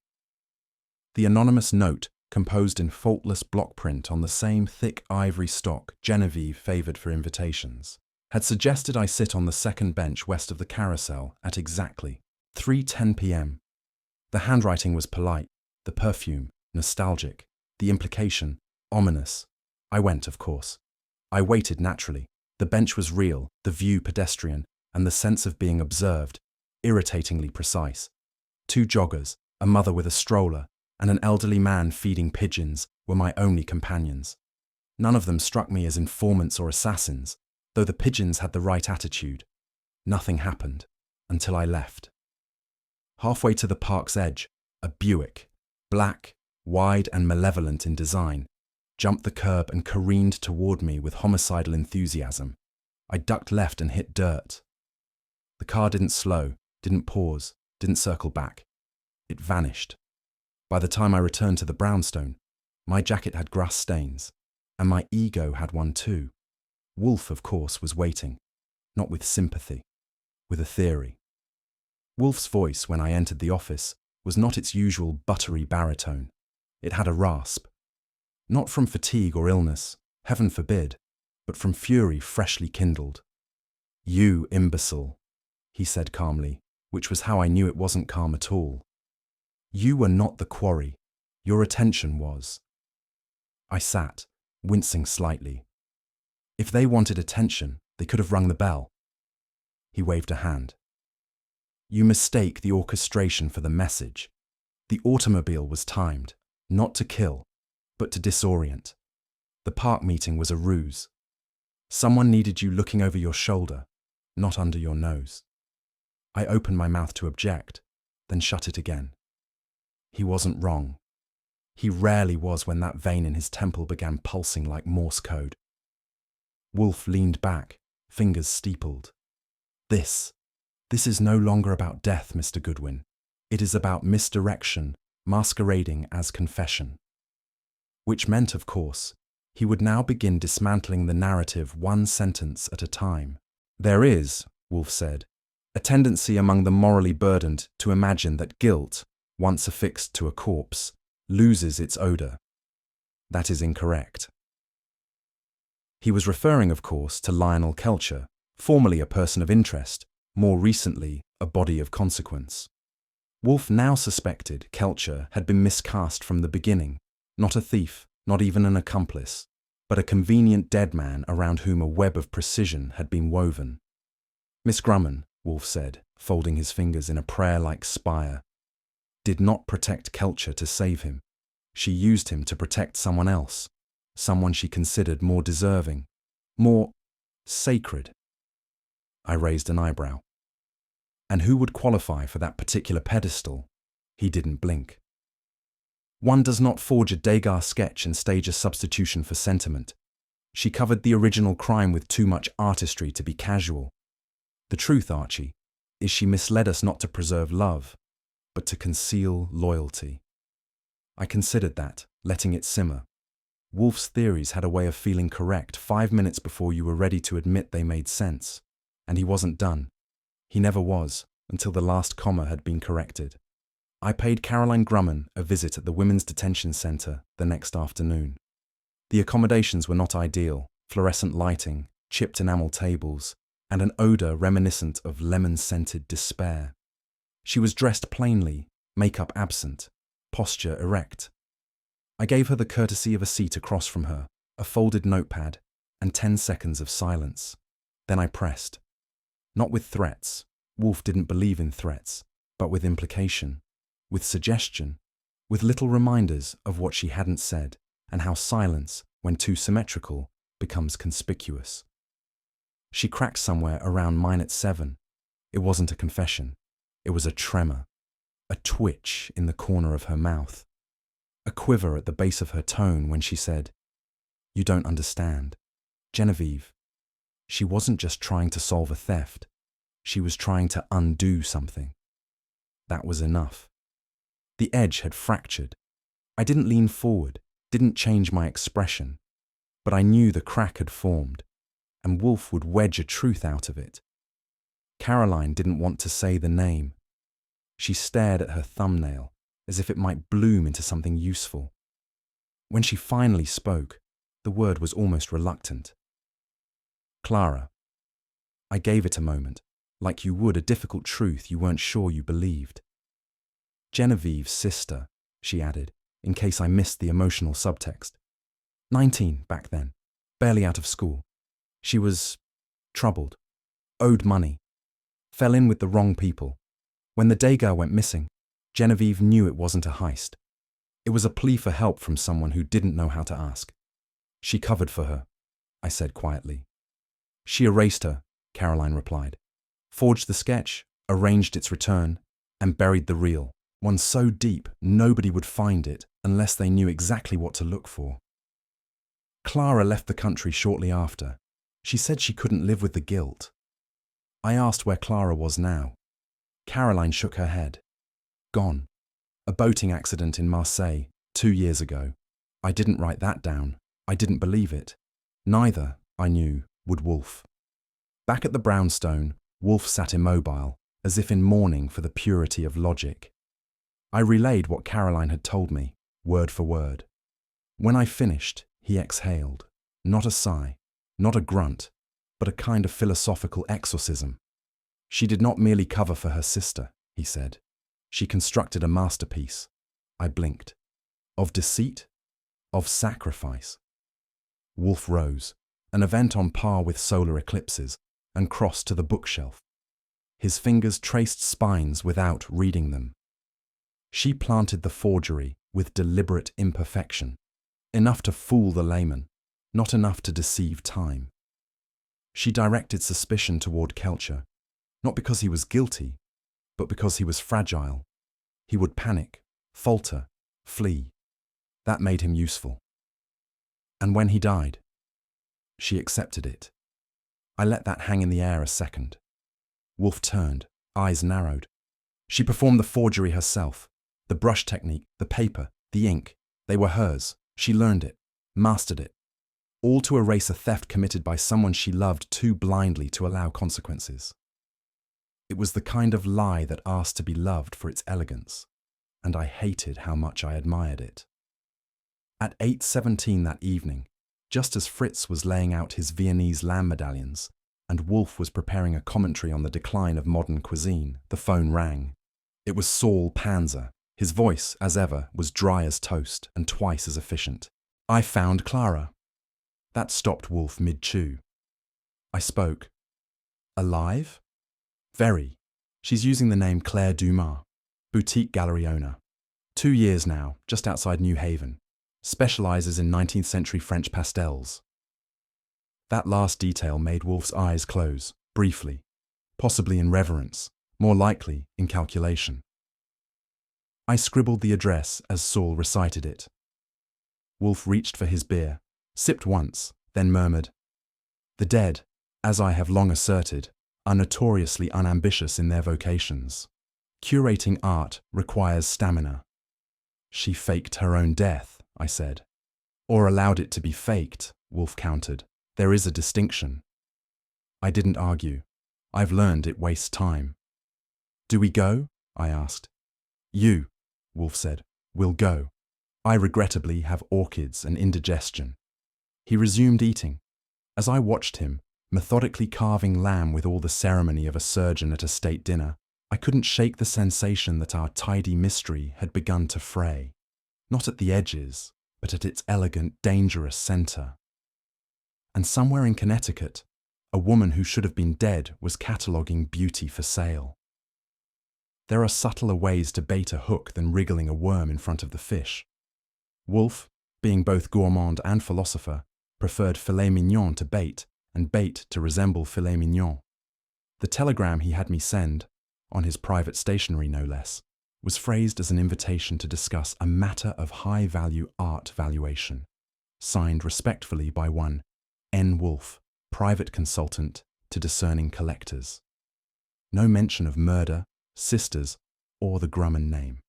The anonymous note, composed in faultless block print on the same thick ivory stock Genevieve favoured for invitations, had suggested I sit on the second bench west of the carousel at exactly 3:10 p.m. The handwriting was polite, the perfume nostalgic, the implication ominous. I went, of course. I waited naturally. The bench was real, the view pedestrian, and the sense of being observed, irritatingly precise. 2 joggers, a mother with a stroller, and an elderly man feeding pigeons were my only companions. None of them struck me as informants or assassins, though the pigeons had the right attitude. Nothing happened, until I left. Halfway to the park's edge, a Buick, black, wide and malevolent in design, jumped the curb and careened toward me with homicidal enthusiasm. I ducked left and hit dirt. The car didn't slow, didn't pause, didn't circle back. It vanished. By the time I returned to the brownstone, my jacket had grass stains, and my ego had one too. Wolfe, of course, was waiting, not with sympathy, with a theory. Wolfe's voice, when I entered the office, was not its usual buttery baritone. It had a rasp. Not from fatigue or illness, heaven forbid, but from fury freshly kindled. You imbecile, he said calmly, which was how I knew it wasn't calm at all. You were not the quarry. Your attention was. I sat, wincing slightly. If they wanted attention, they could have rung the bell. He waved a hand. You mistake the orchestration for the message. The automobile was timed, not to kill, but to disorient. The park meeting was a ruse. Someone needed you looking over your shoulder, not under your nose. I opened my mouth to object, then shut it again. He wasn't wrong. He rarely was when that vein in his temple began pulsing like Morse code. Wolfe leaned back, fingers steepled. This is no longer about death, Mr. Goodwin. It is about misdirection, masquerading as confession. Which meant, of course, he would now begin dismantling the narrative one sentence at a time. There is, Wolfe said, a tendency among the morally burdened to imagine that guilt, once affixed to a corpse, loses its odor. That is incorrect. He was referring, of course, to Lionel Kelcher, formerly a person of interest, more recently a body of consequence. Wolfe now suspected Kelcher had been miscast from the beginning, not a thief, not even an accomplice, but a convenient dead man around whom a web of precision had been woven. Miss Grumman, Wolfe said, folding his fingers in a prayer-like spire, did not protect Kelcher to save him. She used him to protect someone else, someone she considered more deserving, more sacred. I raised an eyebrow. And who would qualify for that particular pedestal? He didn't blink. One does not forge a Degas sketch and stage a substitution for sentiment. She covered the original crime with too much artistry to be casual. The truth, Archie, is she misled us not to preserve love, but to conceal loyalty. I considered that, letting it simmer. Wolfe's theories had a way of feeling correct 5 minutes before you were ready to admit they made sense. And he wasn't done. He never was, until the last comma had been corrected. I paid Caroline Grumman a visit at the Women's Detention Centre the next afternoon. The accommodations were not ideal: fluorescent lighting, chipped enamel tables, and an odour reminiscent of lemon-scented despair. She was dressed plainly, makeup absent, posture erect. I gave her the courtesy of a seat across from her, a folded notepad, and 10 seconds of silence. Then I pressed. Not with threats. Wolfe didn't believe in threats, but with implication, with suggestion, with little reminders of what she hadn't said and how silence, when too symmetrical, becomes conspicuous. She cracked somewhere around mine at 7. It wasn't a confession. It was a tremor, a twitch in the corner of her mouth, a quiver at the base of her tone when she said, "You don't understand. Genevieve." She wasn't just trying to solve a theft. She was trying to undo something. That was enough. The edge had fractured. I didn't lean forward, didn't change my expression, but I knew the crack had formed, and Wolfe would wedge a truth out of it. Caroline didn't want to say the name. She stared at her thumbnail, as if it might bloom into something useful. When she finally spoke, the word was almost reluctant. Clara. I gave it a moment, like you would a difficult truth you weren't sure you believed. Genevieve's sister, she added, in case I missed the emotional subtext. 19 back then, barely out of school. She was troubled, owed money, fell in with the wrong people. When the Degas went missing, Genevieve knew it wasn't a heist. It was a plea for help from someone who didn't know how to ask. She covered for her, I said quietly. She erased her, Caroline replied, forged the sketch, arranged its return, and buried the real, one so deep nobody would find it unless they knew exactly what to look for. Clara left the country shortly after. She said she couldn't live with the guilt. I asked where Clara was now. Caroline shook her head. Gone. A boating accident in Marseille, 2 years ago. I didn't write that down. I didn't believe it. Neither, I knew, would Wolfe. Back at the brownstone, Wolfe sat immobile, as if in mourning for the purity of logic. I relayed what Caroline had told me, word for word. When I finished, he exhaled. Not a sigh, not a grunt, but a kind of philosophical exorcism. She did not merely cover for her sister, he said. She constructed a masterpiece. I blinked. Of deceit, of sacrifice. Wolfe rose, an event on par with solar eclipses, and crossed to the bookshelf. His fingers traced spines without reading them. She planted the forgery with deliberate imperfection, enough to fool the layman, not enough to deceive time. She directed suspicion toward Kelcher, not because he was guilty, but because he was fragile. He would panic, falter, flee. That made him useful. And when he died, she accepted it. I let that hang in the air a second. Wolfe turned, eyes narrowed. She performed the forgery herself. The brush technique, the paper, the ink, they were hers. She learned it, mastered it, all to erase a theft committed by someone she loved too blindly to allow consequences. It was the kind of lie that asked to be loved for its elegance, and I hated how much I admired it. At 8:17 that evening, just as Fritz was laying out his Viennese lamb medallions, and Wolfe was preparing a commentary on the decline of modern cuisine, the phone rang. It was Saul Panzer. His voice, as ever, was dry as toast and twice as efficient. "I found Clara." That stopped Wolfe mid-chew. I spoke. "Alive?" "Very. She's using the name Claire Dumas, boutique gallery owner. 2 years now, just outside New Haven. Specializes in 19th century French pastels." That last detail made Wolfe's eyes close, briefly, possibly in reverence, more likely in calculation. I scribbled the address as Saul recited it. Wolfe reached for his beer, sipped once, then murmured, "The dead, as I have long asserted, are notoriously unambitious in their vocations. Curating art requires stamina." "She faked her own death," I said. "Or allowed it to be faked," Wolfe countered. "There is a distinction." I didn't argue. I've learned it wastes time. "Do we go?" I asked. "You," Wolfe said, "will go. I regrettably have orchids and indigestion." He resumed eating. As I watched him, methodically carving lamb with all the ceremony of a surgeon at a state dinner, I couldn't shake the sensation that our tidy mystery had begun to fray, not at the edges, but at its elegant, dangerous center. And somewhere in Connecticut, a woman who should have been dead was cataloguing beauty for sale. There are subtler ways to bait a hook than wriggling a worm in front of the fish. Wolfe, being both gourmand and philosopher, preferred filet mignon to bait, and bait to resemble filet mignon. The telegram he had me send, on his private stationery no less, was phrased as an invitation to discuss a matter of high-value art valuation, signed respectfully by one N. Wolfe, private consultant to discerning collectors. No mention of murder, sisters, or the Grumman name.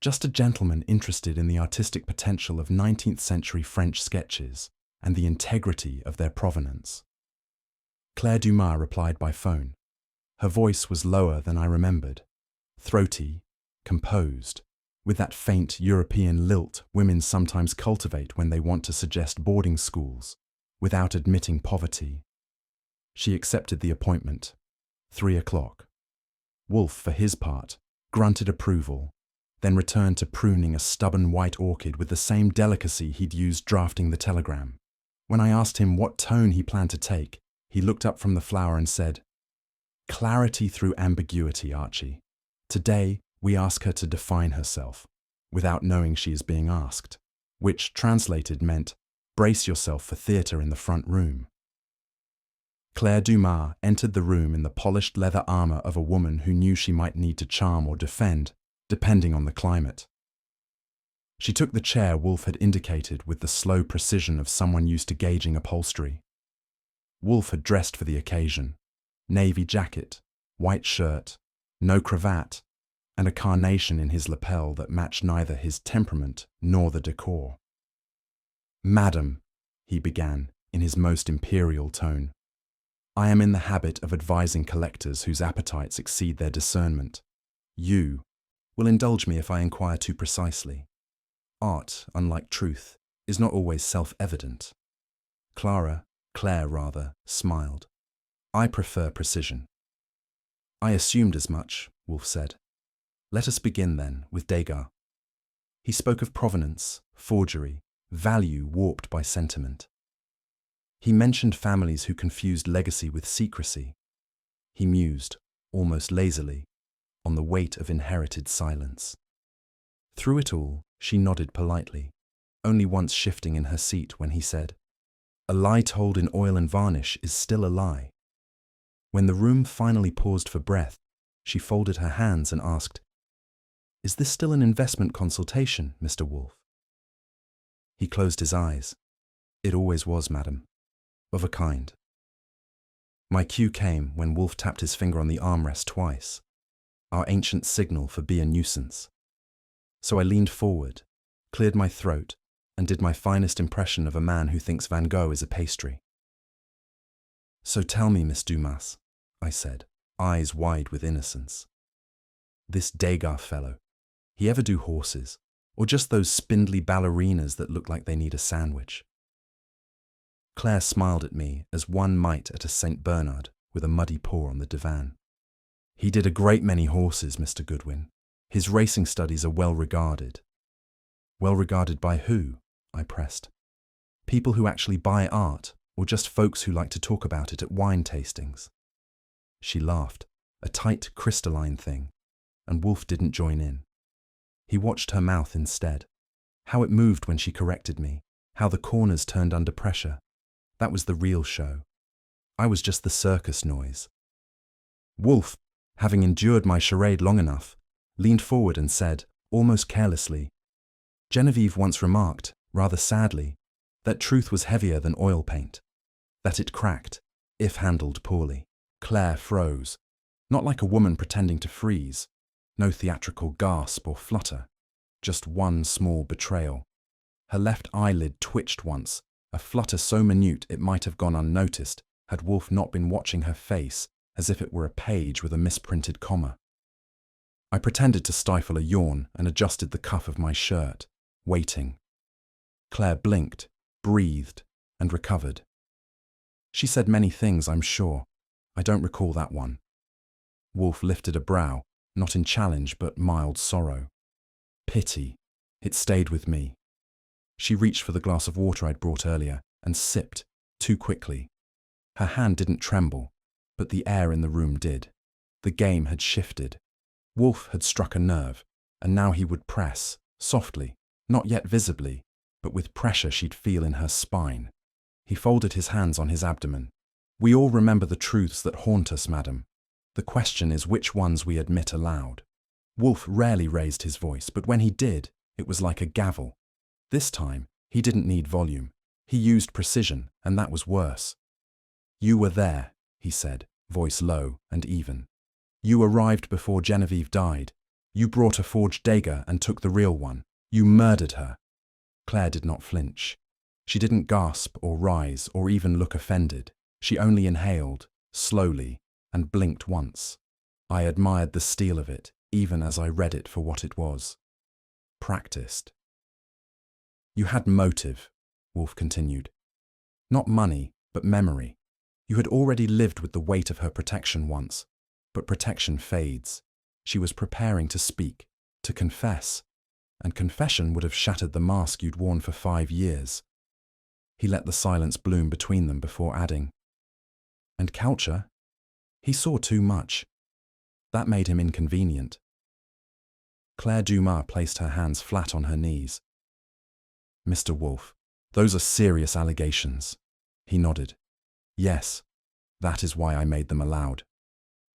Just a gentleman interested in the artistic potential of 19th century French sketches and the integrity of their provenance. Claire Dumas replied by phone. Her voice was lower than I remembered, throaty, composed, with that faint European lilt women sometimes cultivate when they want to suggest boarding schools, without admitting poverty. She accepted the appointment. 3 o'clock. Wolfe, for his part, grunted approval, then returned to pruning a stubborn white orchid with the same delicacy he'd used drafting the telegram. When I asked him what tone he planned to take, he looked up from the flower and said, "Clarity through ambiguity, Archie. Today, we ask her to define herself, without knowing she is being asked," which, translated, meant, brace yourself for theatre in the front room. Claire Dumas entered the room in the polished leather armor of a woman who knew she might need to charm or defend, depending on the climate. She took the chair Wolfe had indicated with the slow precision of someone used to gauging upholstery. Wolfe had dressed for the occasion. Navy jacket, white shirt, no cravat, and a carnation in his lapel that matched neither his temperament nor the decor. "Madam," he began, in his most imperial tone, "I am in the habit of advising collectors whose appetites exceed their discernment. You will indulge me if I inquire too precisely. Art, unlike truth, is not always self-evident." Claire, smiled. "I prefer precision." "I assumed as much," Wolfe said. "Let us begin, then, with Degas." He spoke of provenance, forgery, value warped by sentiment. He mentioned families who confused legacy with secrecy. He mused, almost lazily, on the weight of inherited silence. Through it all, she nodded politely, only once shifting in her seat when he said, "A lie told in oil and varnish is still a lie." When the room finally paused for breath, she folded her hands and asked, "Is this still an investment consultation, Mr. Wolfe?" He closed his eyes. "It always was, madam. Of a kind." My cue came when Wolfe tapped his finger on the armrest twice, our ancient signal for be a nuisance. So I leaned forward, cleared my throat, and did my finest impression of a man who thinks Van Gogh is a pastry. "So tell me, Miss Dumas," I said, eyes wide with innocence. "This Degas fellow, he ever do horses, or just those spindly ballerinas that look like they need a sandwich?" Claire smiled at me as one might at a St. Bernard with a muddy paw on the divan. "He did a great many horses, Mr. Goodwin. His racing studies are well regarded." "Well regarded by who?" I pressed. "People who actually buy art, or just folks who like to talk about it at wine tastings?" She laughed, a tight, crystalline thing, and Wolfe didn't join in. He watched her mouth instead, how it moved when she corrected me, how the corners turned under pressure. That was the real show. I was just the circus noise. Wolfe, having endured my charade long enough, leaned forward and said, almost carelessly, "Genevieve once remarked, rather sadly, that truth was heavier than oil paint, that it cracked, if handled poorly." Claire froze, not like a woman pretending to freeze, no theatrical gasp or flutter, just one small betrayal. Her left eyelid twitched once, a flutter so minute it might have gone unnoticed had Wolfe not been watching her face as if it were a page with a misprinted comma. I pretended to stifle a yawn and adjusted the cuff of my shirt, waiting. Claire blinked, breathed, and recovered. She said many things, I'm sure. I don't recall that one. Wolfe lifted a brow, not in challenge but mild sorrow. Pity. It stayed with me. She reached for the glass of water I'd brought earlier and sipped, too quickly. Her hand didn't tremble, but the air in the room did. The game had shifted. Wolfe had struck a nerve, and now he would press, softly, not yet visibly, but with pressure she'd feel in her spine. He folded his hands on his abdomen. "We all remember the truths that haunt us, madam. The question is which ones we admit aloud." Wolfe rarely raised his voice, but when he did, it was like a gavel. This time, he didn't need volume. He used precision, and that was worse. "You were there," he said, voice low and even. "You arrived before Genevieve died. You brought a forged Degas and took the real one. You murdered her." Claire did not flinch. She didn't gasp or rise or even look offended. She only inhaled, slowly, and blinked once. I admired the steel of it, even as I read it for what it was. Practiced. "You had motive," Wolfe continued. "Not money, but memory. You had already lived with the weight of her protection once, but protection fades. She was preparing to speak, to confess, and confession would have shattered the mask you'd worn for 5 years. He let the silence bloom between them before adding, "And Coucher? He saw too much. That made him inconvenient." Claire Dumas placed her hands flat on her knees. "Mr. Wolfe, those are serious allegations." He nodded. "Yes, that is why I made them aloud."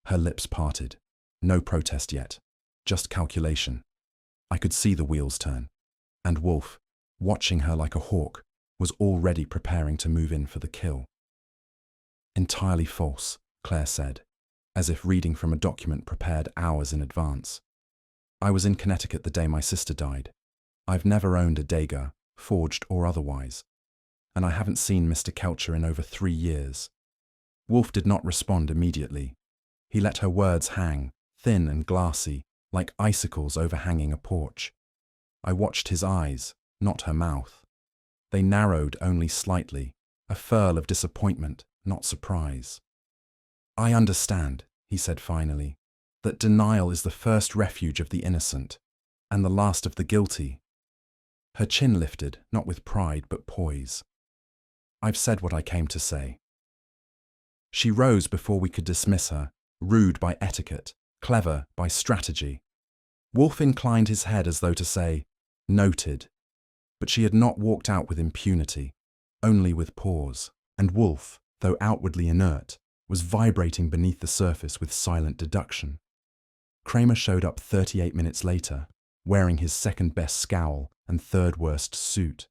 Her lips parted. No protest yet, just calculation. I could see the wheels turn. And Wolfe, watching her like a hawk, was already preparing to move in for the kill. "Entirely false," Claire said, as if reading from a document prepared hours in advance. "I was in Connecticut the day my sister died. I've never owned a Degas, forged or otherwise, and I haven't seen Mr. Coucher in over 3 years." Wolfe did not respond immediately. He let her words hang, thin and glassy, like icicles overhanging a porch. I watched his eyes, not her mouth. They narrowed only slightly, a furl of disappointment, not surprise. "I understand," he said finally, "that denial is the first refuge of the innocent, and the last of the guilty." Her chin lifted, not with pride but poise. "I've said what I came to say." She rose before we could dismiss her, rude by etiquette, clever by strategy. Wolfe inclined his head as though to say, "Noted." But she had not walked out with impunity, only with pause, and Wolfe, though outwardly inert, was vibrating beneath the surface with silent deduction. Kramer showed up 38 minutes later, wearing his second-best scowl and third-worst suit.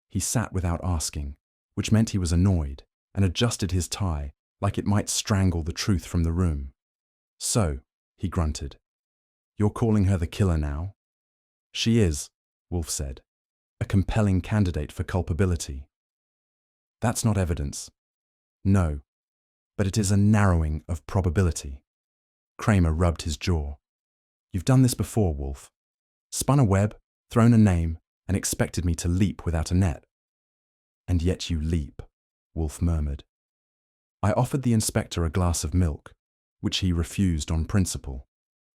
He sat without asking, which meant he was annoyed, and adjusted his tie like it might strangle the truth from the room. "So," he grunted, "you're calling her the killer now?" "She is," Wolfe said, "a compelling candidate for culpability." "That's not evidence." "No, but it is a narrowing of probability." Kramer rubbed his jaw. "You've done this before, Wolfe. Spun a web, thrown a name, and expected me to leap without a net." "And yet you leap," Wolfe murmured. I offered the inspector a glass of milk, which he refused on principle.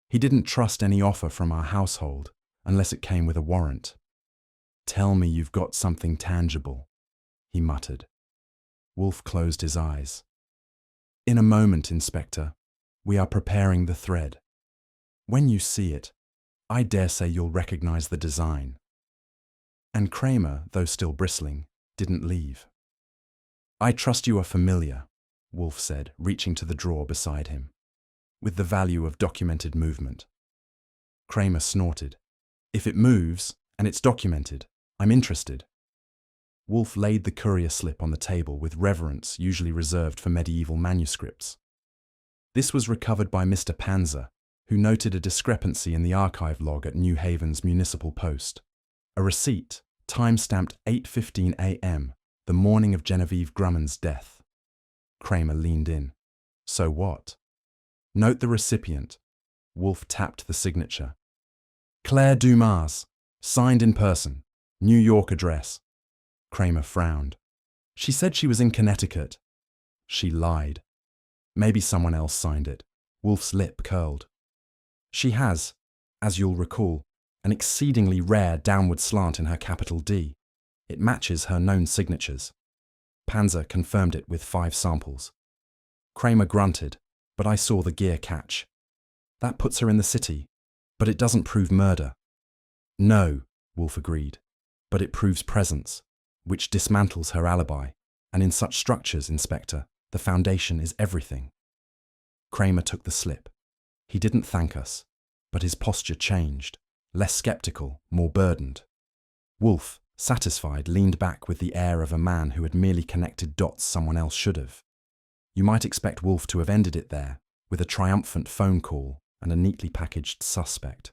He didn't trust any offer from our household unless it came with a warrant. "Tell me you've got something tangible," he muttered. Wolfe closed his eyes. "In a moment, Inspector. We are preparing the thread. When you see it, I dare say you'll recognize the design." And Kramer, though still bristling, didn't leave. "I trust you are familiar," Wolfe said, reaching to the drawer beside him, "with the value of documented movement." Kramer snorted. "If it moves, and it's documented, I'm interested." Wolfe laid the courier slip on the table with reverence usually reserved for medieval manuscripts. This was recovered by Mr. Panzer, who noted a discrepancy in the archive log at New Haven's municipal post. A receipt, time-stamped 8:15 a.m., the morning of Genevieve Grumman's death. Kramer leaned in. "So what?" "Note the recipient." Wolfe tapped the signature. "Claire Dumas, signed in person, New York address." Kramer frowned. "She said she was in Connecticut." "She lied. Maybe someone else signed it." Wolfe's lip curled. "She has, as you'll recall, an exceedingly rare downward slant in her capital D. It matches her known signatures." Panzer confirmed it with 5 samples. Kramer grunted, but I saw the gear catch. "That puts her in the city, but it doesn't prove murder." "No," Wolfe agreed, "but it proves presence, which dismantles her alibi, and in such structures, Inspector, the foundation is everything." Kramer took the slip. He didn't thank us, but his posture changed, less skeptical, more burdened. Wolfe, satisfied, leaned back with the air of a man who had merely connected dots someone else should have. You might expect Wolfe to have ended it there, with a triumphant phone call and a neatly packaged suspect.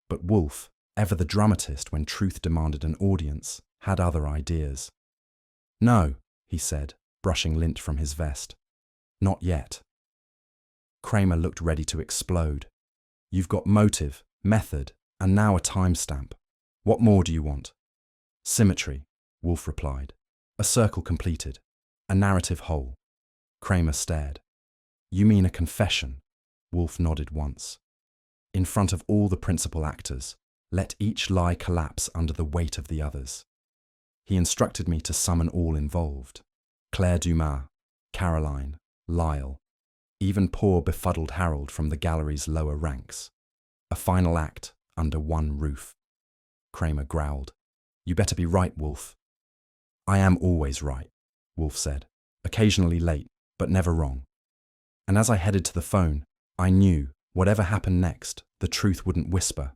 But Wolfe, ever the dramatist when truth demanded an audience, had other ideas. "No," he said, brushing lint from his vest. "Not yet." Kramer looked ready to explode. "You've got motive, method, and now a timestamp. What more do you want?" "Symmetry," Wolfe replied. "A circle completed. A narrative whole." Kramer stared. "You mean a confession?" Wolfe nodded once. "In front of all the principal actors, let each lie collapse under the weight of the others." He instructed me to summon all involved. Claire Dumas, Caroline, Lyle, even poor befuddled Harold from the gallery's lower ranks. A final act under one roof. Kramer growled. "You better be right, Wolfe." "I am always right," Wolfe said. "Occasionally late, but never wrong." And as I headed to the phone, I knew, whatever happened next, the truth wouldn't whisper.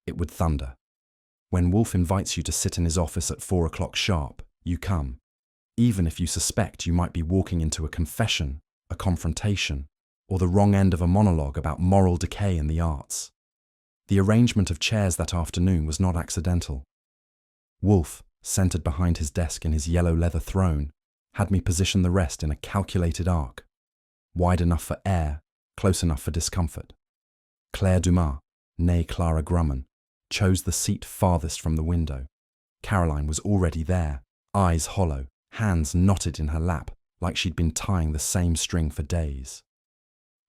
It would thunder. When Wolfe invites you to sit in his office at 4 o'clock sharp, you come, even if you suspect you might be walking into a confession, a confrontation, or the wrong end of a monologue about moral decay in the arts. The arrangement of chairs that afternoon was not accidental. Wolfe, centered behind his desk in his yellow leather throne, had me position the rest in a calculated arc, wide enough for air, close enough for discomfort. Claire Dumas, née Clara Grumman, chose the seat farthest from the window. Caroline was already there, eyes hollow, hands knotted in her lap like she'd been tying the same string for days.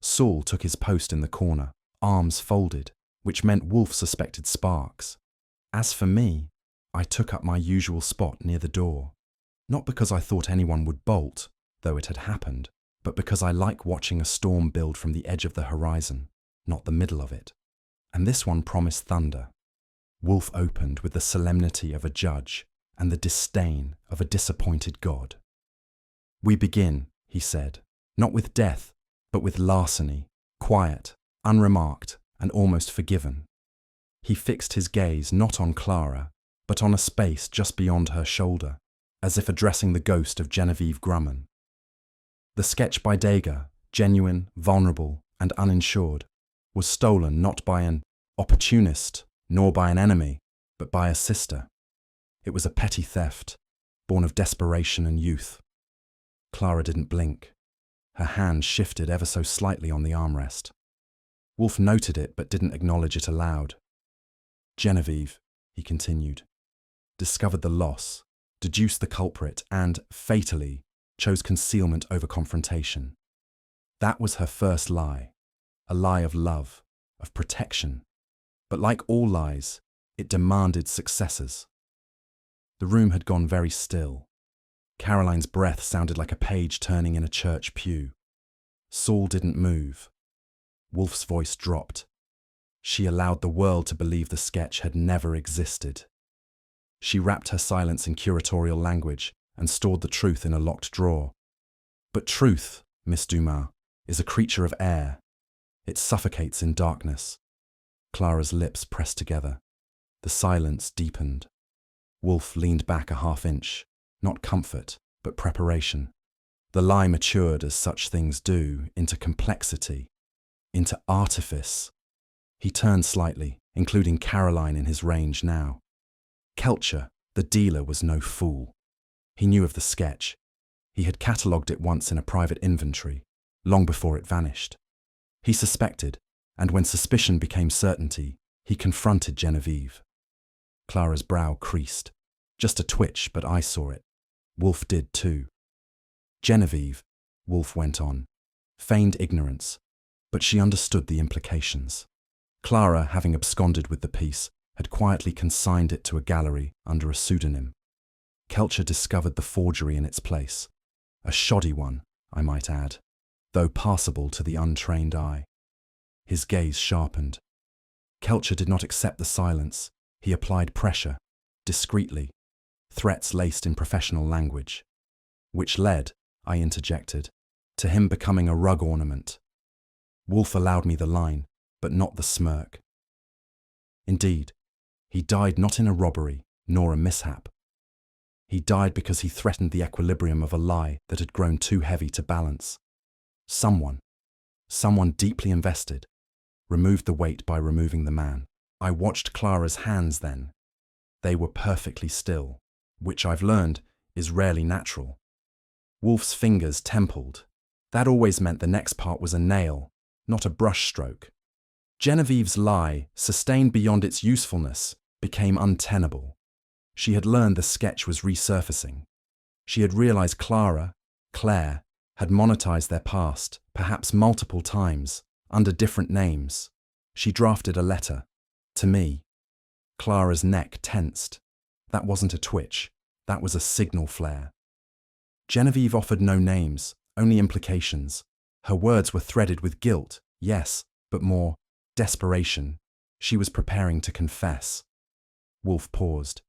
Saul took his post in the corner, arms folded, which meant Wolfe suspected sparks. As for me, I took up my usual spot near the door, not because I thought anyone would bolt, though it had happened, but because I like watching a storm build from the edge of the horizon, not the middle of it. And this one promised thunder. Wolfe opened with the solemnity of a judge and the disdain of a disappointed god. "We begin," he said, "not with death, but with larceny, quiet, unremarked, and almost forgiven." He fixed his gaze not on Clara, but on a space just beyond her shoulder, as if addressing the ghost of Genevieve Grumman. The sketch by Degas, genuine, vulnerable, and uninsured, was stolen not by an opportunist, nor by an enemy, but by a sister. It was a petty theft, born of desperation and youth. Clara didn't blink. Her hand shifted ever so slightly on the armrest. Wolfe noted it but didn't acknowledge it aloud. "Genevieve," he continued, "discovered the loss, deduced the culprit, and, fatally, chose concealment over confrontation. That was her first lie, a lie of love, of protection. But like all lies, it demanded successors." The room had gone very still. Caroline's breath sounded like a page turning in a church pew. Saul didn't move. Wolfe's voice dropped. She allowed the world to believe the sketch had never existed. She wrapped her silence in curatorial language and stored the truth in a locked drawer. But truth, Miss Dumas, is a creature of air. It suffocates in darkness. Clara's lips pressed together. The silence deepened. Wolfe leaned back a half-inch, not comfort, but preparation. The lie matured as such things do, into complexity, into artifice. He turned slightly, including Caroline in his range now. Kelcher, the dealer, was no fool. He knew of the sketch. He had catalogued it once in a private inventory, long before it vanished. He suspected, and when suspicion became certainty, he confronted Genevieve. Clara's brow creased. Just a twitch, but I saw it. Wolfe did too. "Genevieve," Wolfe went on, feigned ignorance, but she understood the implications. Clara, having absconded with the piece, had quietly consigned it to a gallery under a pseudonym. Kelcher discovered the forgery in its place. A shoddy one, I might add, though passable to the untrained eye. His gaze sharpened. Kelcher did not accept the silence. He applied pressure, discreetly, threats laced in professional language, which led, I interjected, to him becoming a rug ornament. Wolfe allowed me the line, but not the smirk. Indeed, he died not in a robbery, nor a mishap. He died because he threatened the equilibrium of a lie that had grown too heavy to balance. Someone deeply invested, removed the weight by removing the man. I watched Clara's hands then. They were perfectly still, which I've learned is rarely natural. Wolfe's fingers templed. That always meant the next part was a nail, not a brush stroke. Genevieve's lie, sustained beyond its usefulness, became untenable. She had learned the sketch was resurfacing. She had realized Claire, had monetized their past, perhaps multiple times, under different names. She drafted a letter. To me. Clara's neck tensed. That wasn't a twitch. That was a signal flare. Genevieve offered no names, only implications. Her words were threaded with guilt, yes, but more desperation. She was preparing to confess. Wolfe paused.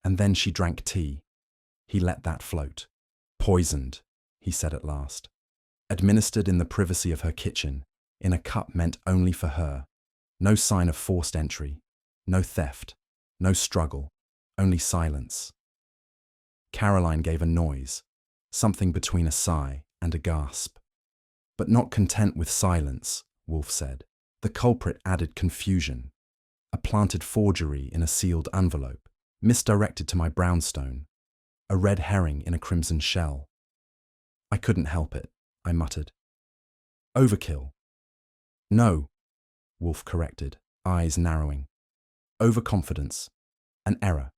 And then she drank tea. He let that float. "Poisoned," he said at last. "Administered in the privacy of her kitchen, in a cup meant only for her. No sign of forced entry, no theft, no struggle, only silence." Caroline gave a noise, something between a sigh and a gasp. "But not content with silence," Wolfe said. "The culprit added confusion. A planted forgery in a sealed envelope, misdirected to my brownstone. A red herring in a crimson shell." "I couldn't help it," I muttered. "Overkill." "No," Wolfe corrected, eyes narrowing. "Overconfidence. An error.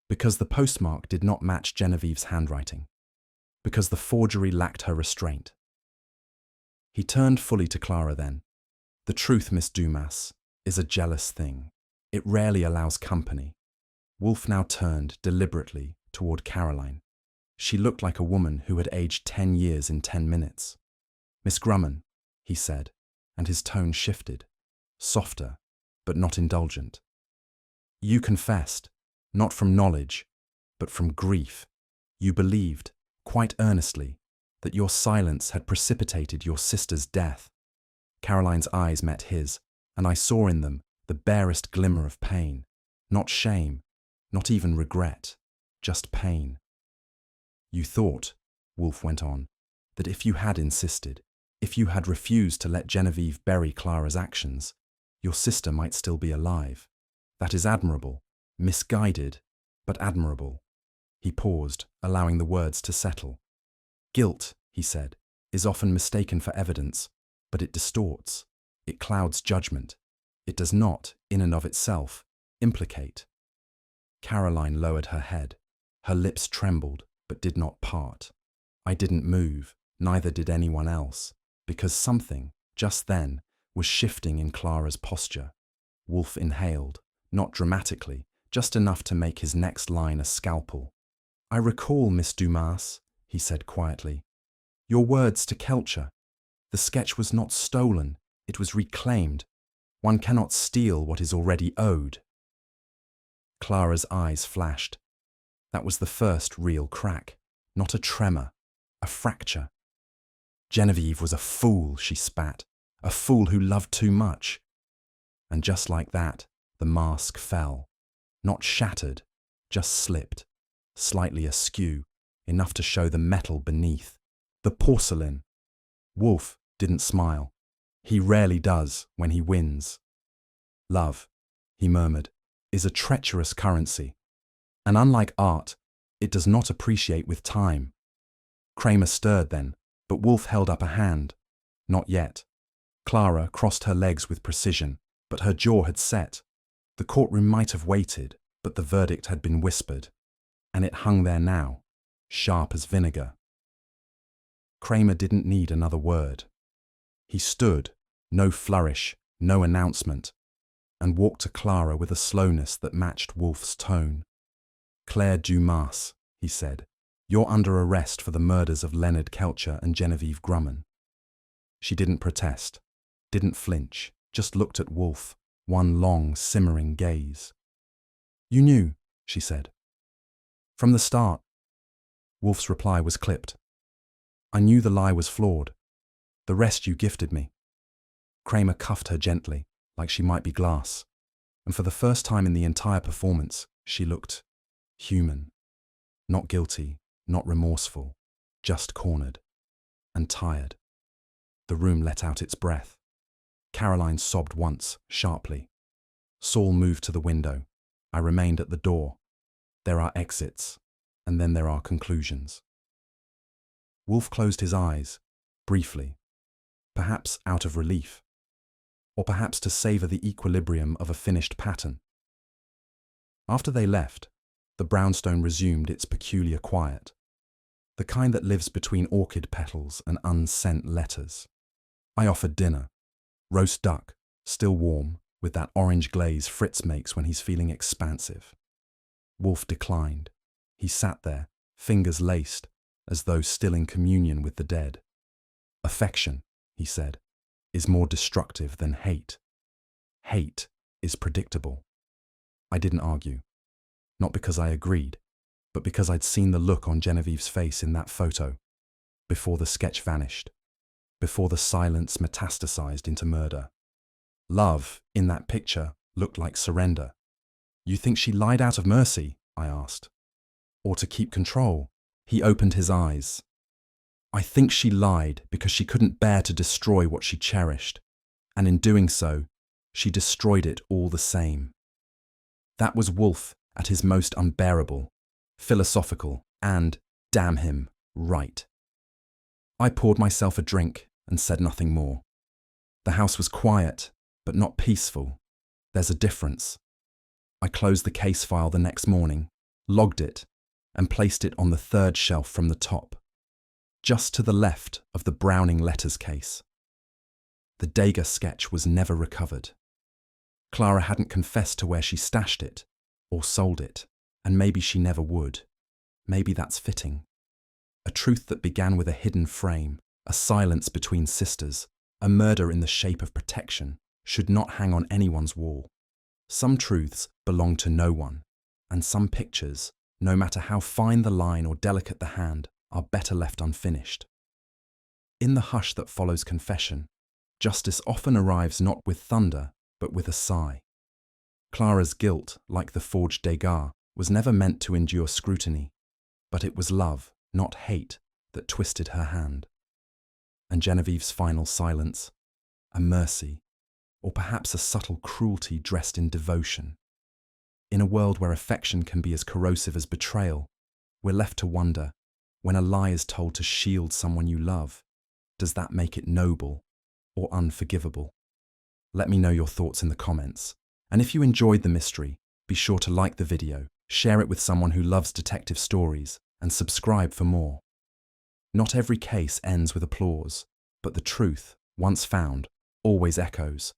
Because the postmark did not match Genevieve's handwriting. Because the forgery lacked her restraint." He turned fully to Clara then. "The truth, Miss Dumas, is a jealous thing. It rarely allows company." Wolfe now turned deliberately toward Caroline. She looked like a woman who had aged 10 years in 10 minutes. Miss Grumman, he said, and his tone shifted, softer, but not indulgent. You confessed, not from knowledge, but from grief. You believed, quite earnestly, that your silence had precipitated your sister's death. Caroline's eyes met his, and I saw in them the barest glimmer of pain, not shame, not even regret, just pain. You thought, Wolfe went on, that if you had insisted, if you had refused to let Genevieve bury Clara's actions, your sister might still be alive. That is admirable, misguided, but admirable. He paused, allowing the words to settle. Guilt, he said, is often mistaken for evidence, but it distorts, it clouds judgment. It does not, in and of itself, implicate. Caroline lowered her head. Her lips trembled, but did not part. I didn't move, neither did anyone else, because something, just then, was shifting in Clara's posture. Wolfe inhaled, not dramatically, just enough to make his next line a scalpel. I recall, Miss Dumas, he said quietly, your words to Kelcher. The sketch was not stolen, it was reclaimed. One cannot steal what is already owed. Clara's eyes flashed. That was the first real crack, not a tremor, a fracture. Genevieve was a fool, she spat, a fool who loved too much. And just like that, the mask fell. Not shattered, just slipped, slightly askew, enough to show the metal beneath, the porcelain. Wolfe didn't smile. He rarely does when he wins. Love, he murmured, is a treacherous currency. And unlike art, it does not appreciate with time. Kramer stirred then, but Wolfe held up a hand. Not yet. Clara crossed her legs with precision, but her jaw had set. The courtroom might have waited, but the verdict had been whispered. And it hung there now, sharp as vinegar. Kramer didn't need another word. He stood, no flourish, no announcement, and walked to Clara with a slowness that matched Wolfe's tone. Claire Dumas, he said, you're under arrest for the murders of Leonard Kelcher and Genevieve Grumman. She didn't protest, didn't flinch, just looked at Wolfe, one long, simmering gaze. You knew, she said. From the start. Wolfe's reply was clipped. I knew the lie was flawed. The rest you gifted me. Kramer cuffed her gently, like she might be glass, and for the first time in the entire performance, she looked human. Not guilty, not remorseful, just cornered. And tired. The room let out its breath. Caroline sobbed once, sharply. Saul moved to the window. I remained at the door. There are exits, and then there are conclusions. Wolfe closed his eyes, briefly, perhaps out of relief, or perhaps to savour the equilibrium of a finished pattern. After they left, the brownstone resumed its peculiar quiet, the kind that lives between orchid petals and unsent letters. I offered dinner, roast duck, still warm, with that orange glaze Fritz makes when he's feeling expansive. Wolfe declined. He sat there, fingers laced, as though still in communion with the dead. Affection, he said, is more destructive than hate. Hate is predictable. I didn't argue. Not because I agreed, but because I'd seen the look on Genevieve's face in that photo, before the sketch vanished, before the silence metastasized into murder. Love, in that picture, looked like surrender. You think she lied out of mercy? I asked. Or to keep control? He opened his eyes. I think she lied because she couldn't bear to destroy what she cherished, and in doing so, she destroyed it all the same. That was Wolfe at his most unbearable, philosophical, and, damn him, right. I poured myself a drink and said nothing more. The house was quiet, but not peaceful. There's a difference. I closed the case file the next morning, logged it, and placed it on the third shelf from the top, just to the left of the Browning letters case. The Dager sketch was never recovered. Clara hadn't confessed to where she stashed it, or sold it, and maybe she never would. Maybe that's fitting. A truth that began with a hidden frame, A silence between sisters, a murder in the shape of protection, should not hang on anyone's wall. Some truths belong to no one, and some pictures, no matter how fine the line or delicate the hand, are better left unfinished. In the hush that follows confession, justice often arrives not with thunder, but with a sigh. Clara's guilt, like the forged Degas, was never meant to endure scrutiny, but it was love, not hate, that twisted her hand. And Genevieve's final silence, a mercy, or perhaps a subtle cruelty dressed in devotion. In a world where affection can be as corrosive as betrayal, we're left to wonder, when a lie is told to shield someone you love, does that make it noble or unforgivable? Let me know your thoughts in the comments. And if you enjoyed the mystery, be sure to like the video, share it with someone who loves detective stories, and subscribe for more. Not every case ends with applause, but the truth, once found, always echoes.